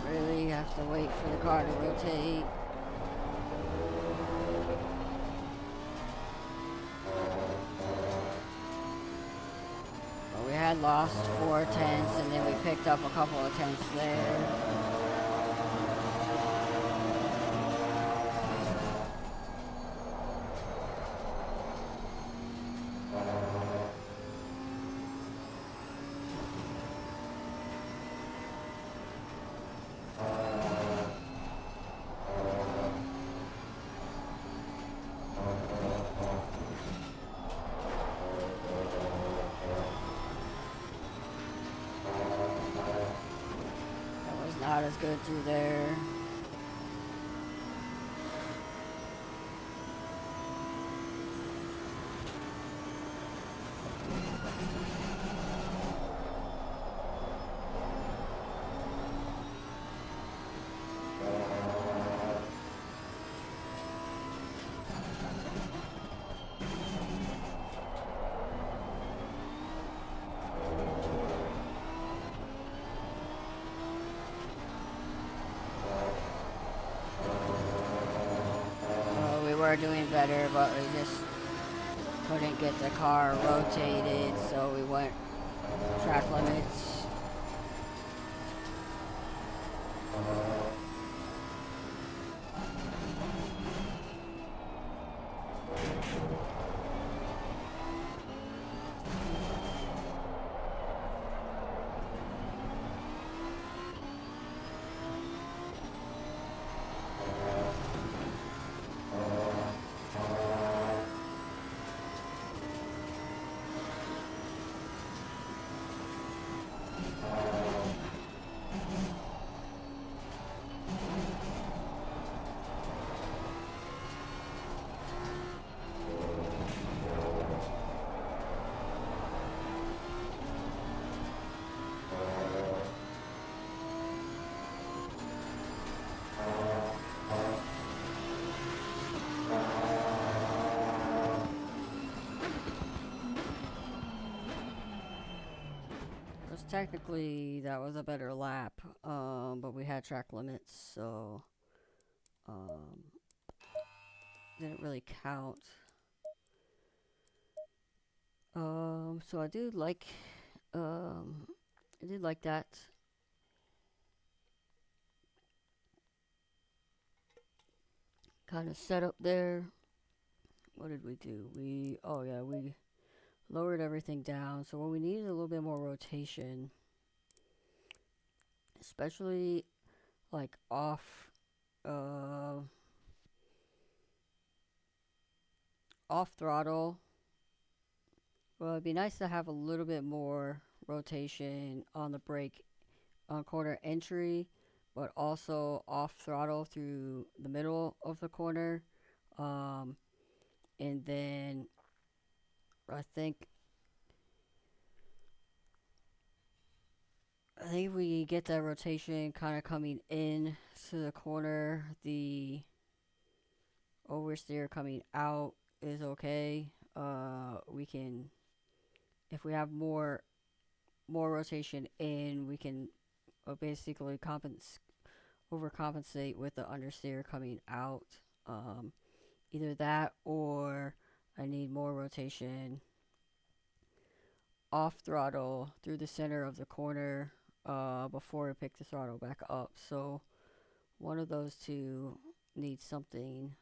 Really have to wait for the car to rotate. Well, we had lost 4/10 and then we picked up a couple of tenths there. That was not as good through there. We were doing better, but we just couldn't get the car rotated, so we went track limits. Technically, that was a better lap, but we had track limits, so didn't really count. So I did like that. Kind of setup there. What did we do? We lowered everything down. So when we needed a little bit more rotation, especially like off throttle. Well, it'd be nice to have a little bit more rotation on the brake on corner entry, but also off throttle through the middle of the corner. And then I think if we get that rotation kind of coming in to the corner, the oversteer coming out is okay. We can, if we have more rotation in, we can basically overcompensate with the understeer coming out. Either that or I need more rotation off throttle through the center of the corner before I pick the throttle back up. So one of those two needs something.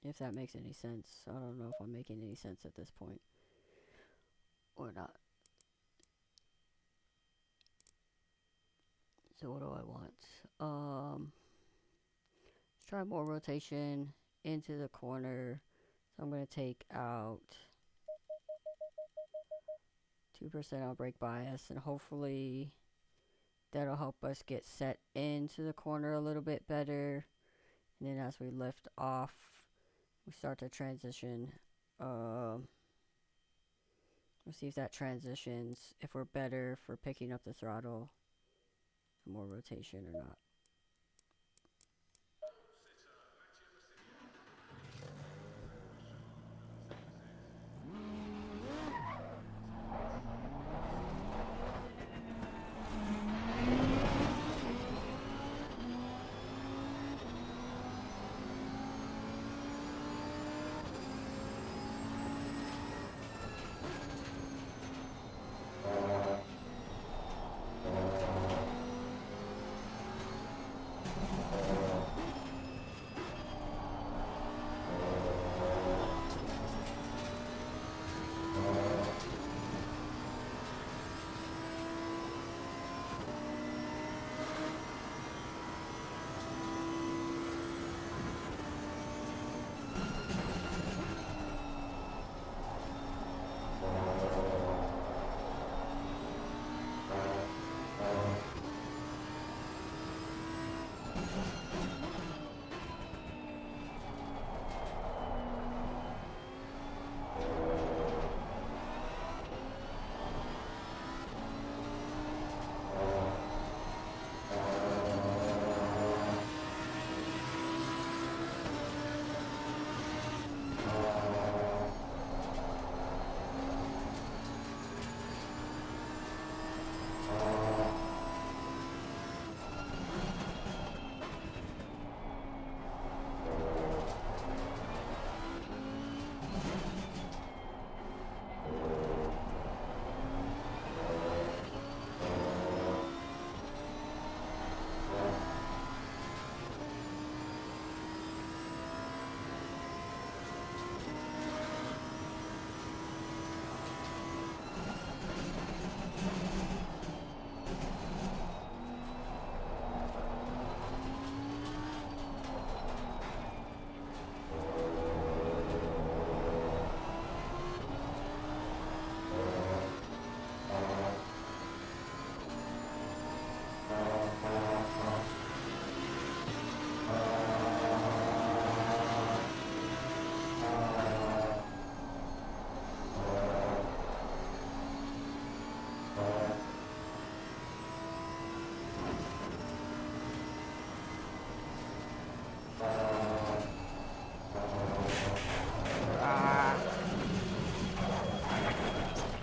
If that makes any sense. I don't know if I'm making any sense at this point or not. So what do I want? Try more rotation into the corner. So I'm going to take out 2% on brake bias, and hopefully that'll help us get set into the corner a little bit better. And then as we lift off, we start to transition. We'll see if that transitions, if we're better for picking up the throttle, more rotation or not.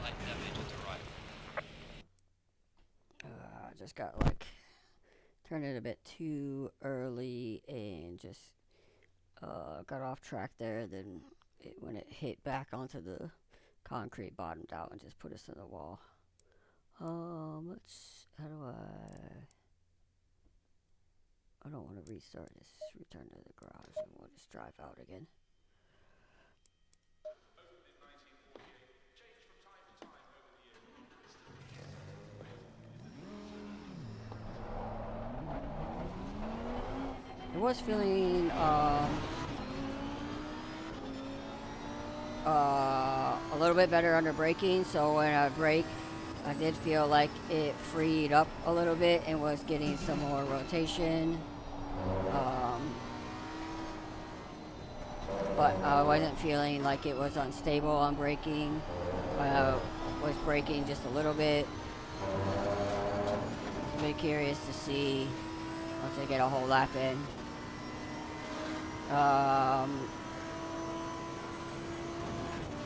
Light damage at the right. Just got like turned it a bit too early and just got off track there. Then when it hit back onto the concrete, bottomed out and just put us in the wall. How do I don't want to restart this. Return to the garage and we'll just drive out again. I was feeling a little bit better under braking, so when I brake, I did feel like it freed up a little bit and was getting some more rotation. But I wasn't feeling like it was unstable on braking. I was braking just a little bit. I'm very curious to see once I get a whole lap in.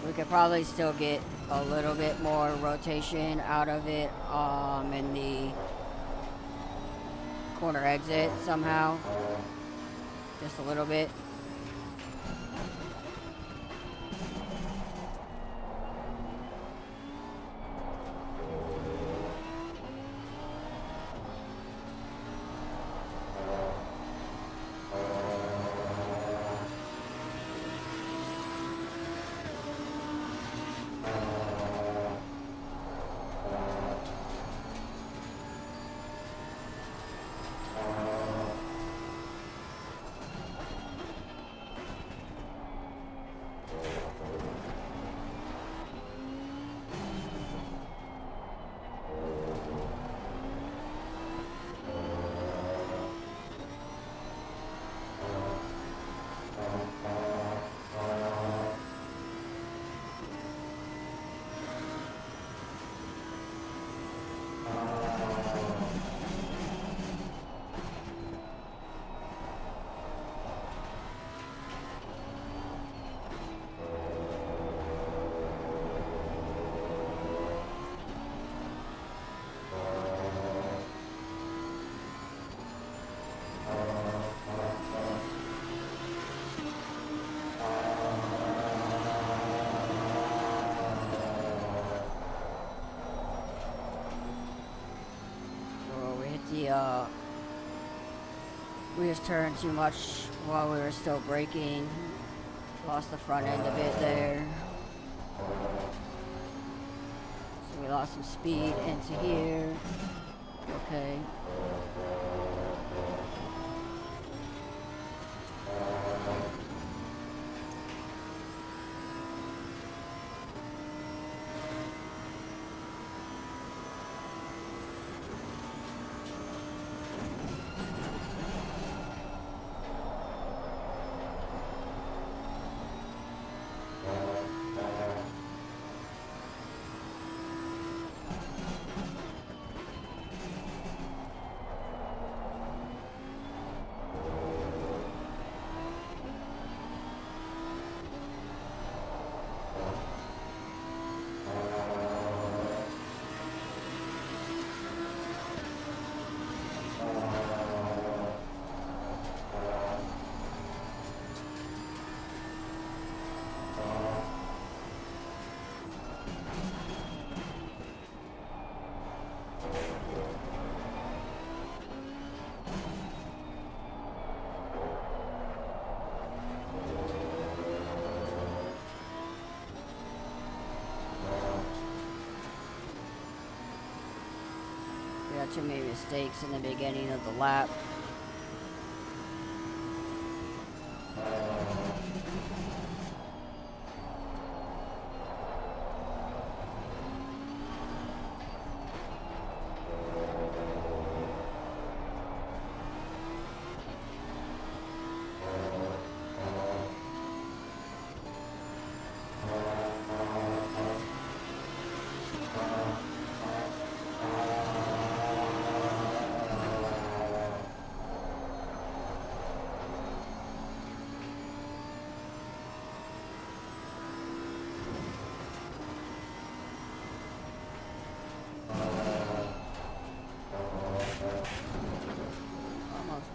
We could probably still get a little bit more rotation out of it in the corner exit somehow. Just a little bit. we just turned too much while we were still braking. Lost the front end a bit there. So we lost some speed into here. Okay. We got too many mistakes in the beginning of the lap.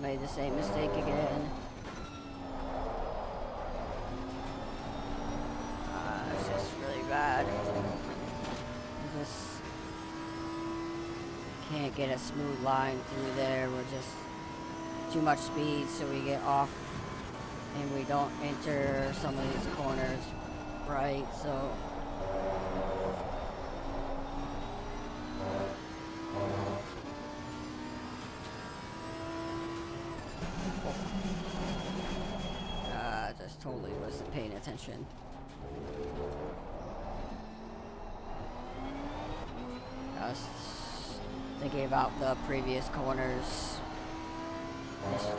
Made the same mistake again. It's just really bad. We just can't get a smooth line through there. We're just too much speed, so we get off and we don't enter some of these corners right. So just totally wasn't paying attention. Just thinking about the previous corners. Just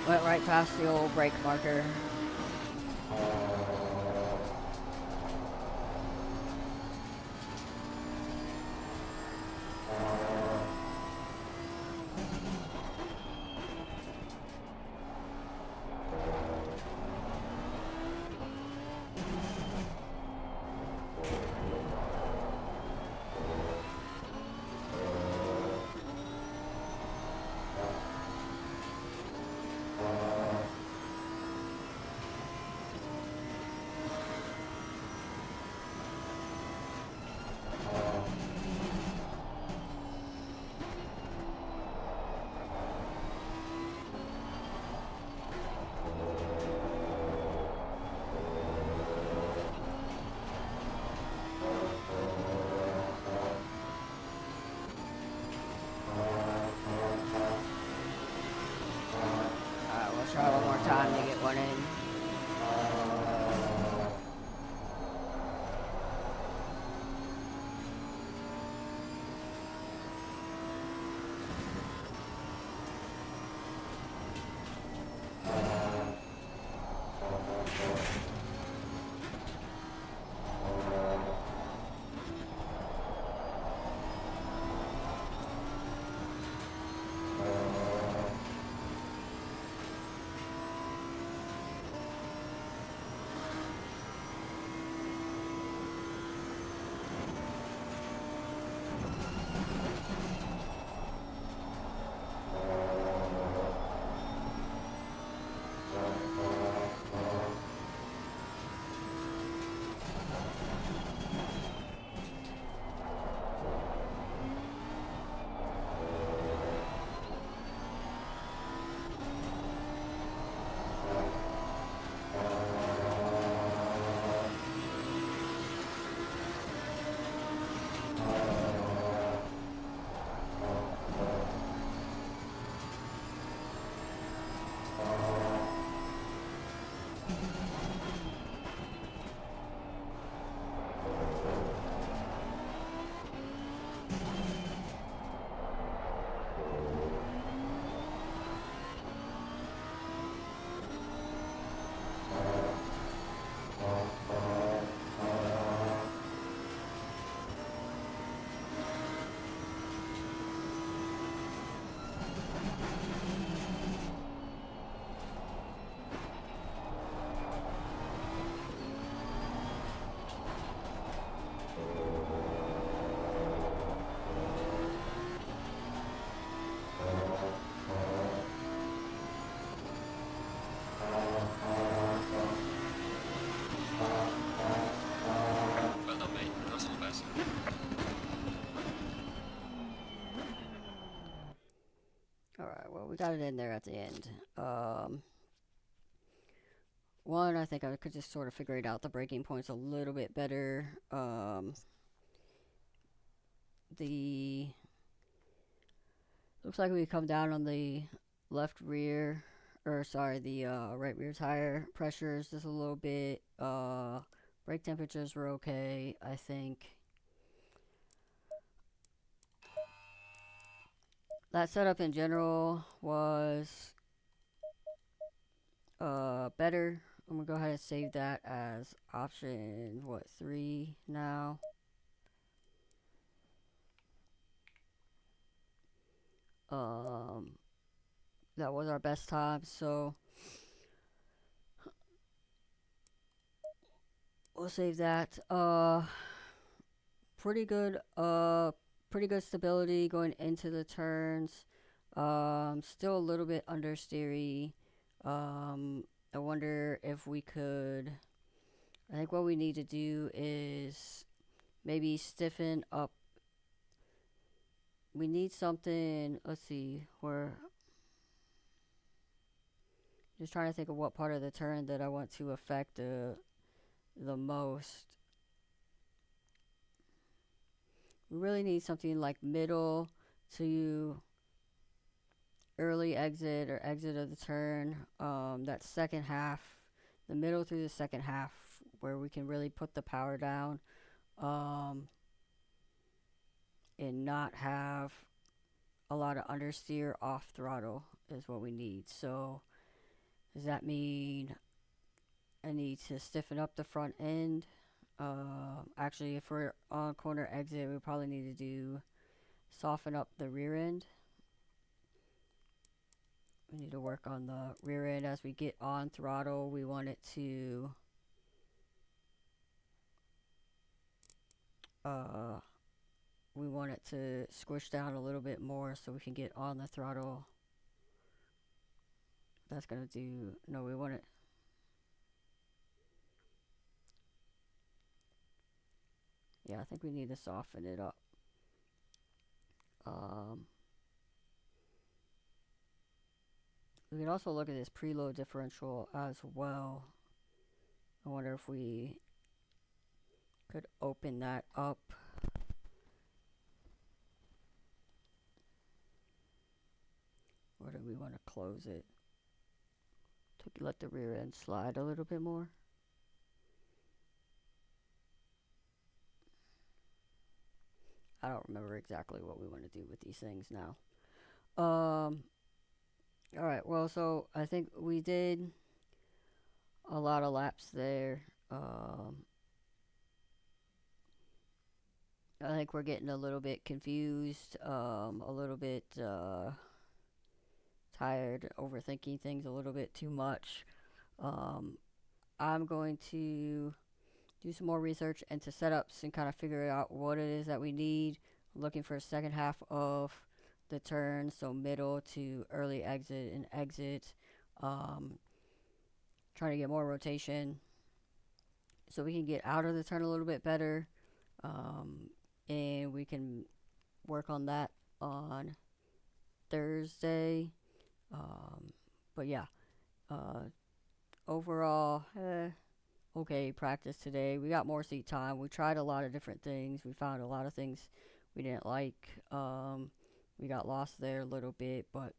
went right past the old brake marker. Try one more time to get one in. Alright, well, we got it in there at the end. One, I think I could just sort of figure it out, the breaking points a little bit better. The looks like we come down on the left rear, or sorry, the right rear tire pressures just a little bit. Brake temperatures were okay, I think. That setup in general was better. I'm gonna go ahead and save that as option 3 now. That was our best time, so we'll save that. Pretty good stability going into the turns. Still a little bit understeery. I wonder if we could. I think what we need to do is maybe stiffen up. We need something. Let's see. We're just trying to think of what part of the turn that I want to affect the most. We really need something like middle to early exit or exit of the turn. That second half, the middle through the second half, where we can really put the power down, and not have a lot of understeer off throttle is what we need. So does that mean I need to stiffen up the front end? Actually, if we're on corner exit, we probably need to do soften up the rear end. We need to work on the rear end as we get on throttle. We want it to squish down a little bit more so we can get on the throttle. That's gonna do. No, we want it. Yeah, I think we need to soften it up. We can also look at this preload differential as well. I wonder if we could open that up. Or do we want to close it to let the rear end slide a little bit more? I don't remember exactly what we want to do with these things now. Alright, well, so I think we did a lot of laps there. I think we're getting a little bit confused, a little bit tired, overthinking things a little bit too much. I'm going to do some more research into setups and kind of figure out what it is that we need. I'm looking for a second half of the turn, so middle to early exit and exit. Trying to get more rotation so we can get out of the turn a little bit better, and we can work on that on Thursday. But yeah, overall, okay practice today. We got more seat time. We tried a lot of different things. We found a lot of things we didn't like. We got lost there a little bit, but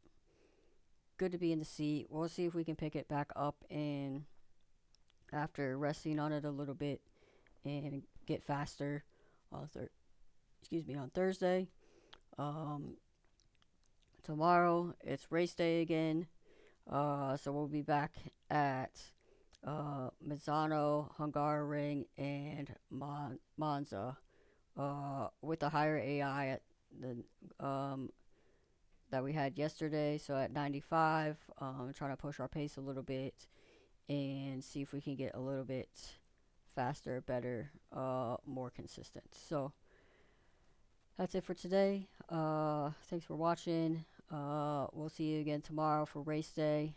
good to be in the seat. We'll see if we can pick it back up and after resting on it a little bit and get faster on on Thursday. Tomorrow it's race day again. So we'll be back at Misano, Hungaroring, and Monza with the higher AI at the that we had yesterday. So at 95, trying to push our pace a little bit and see if we can get a little bit faster, better, more consistent. So that's it for today. Thanks for watching. We'll see you again tomorrow for race day.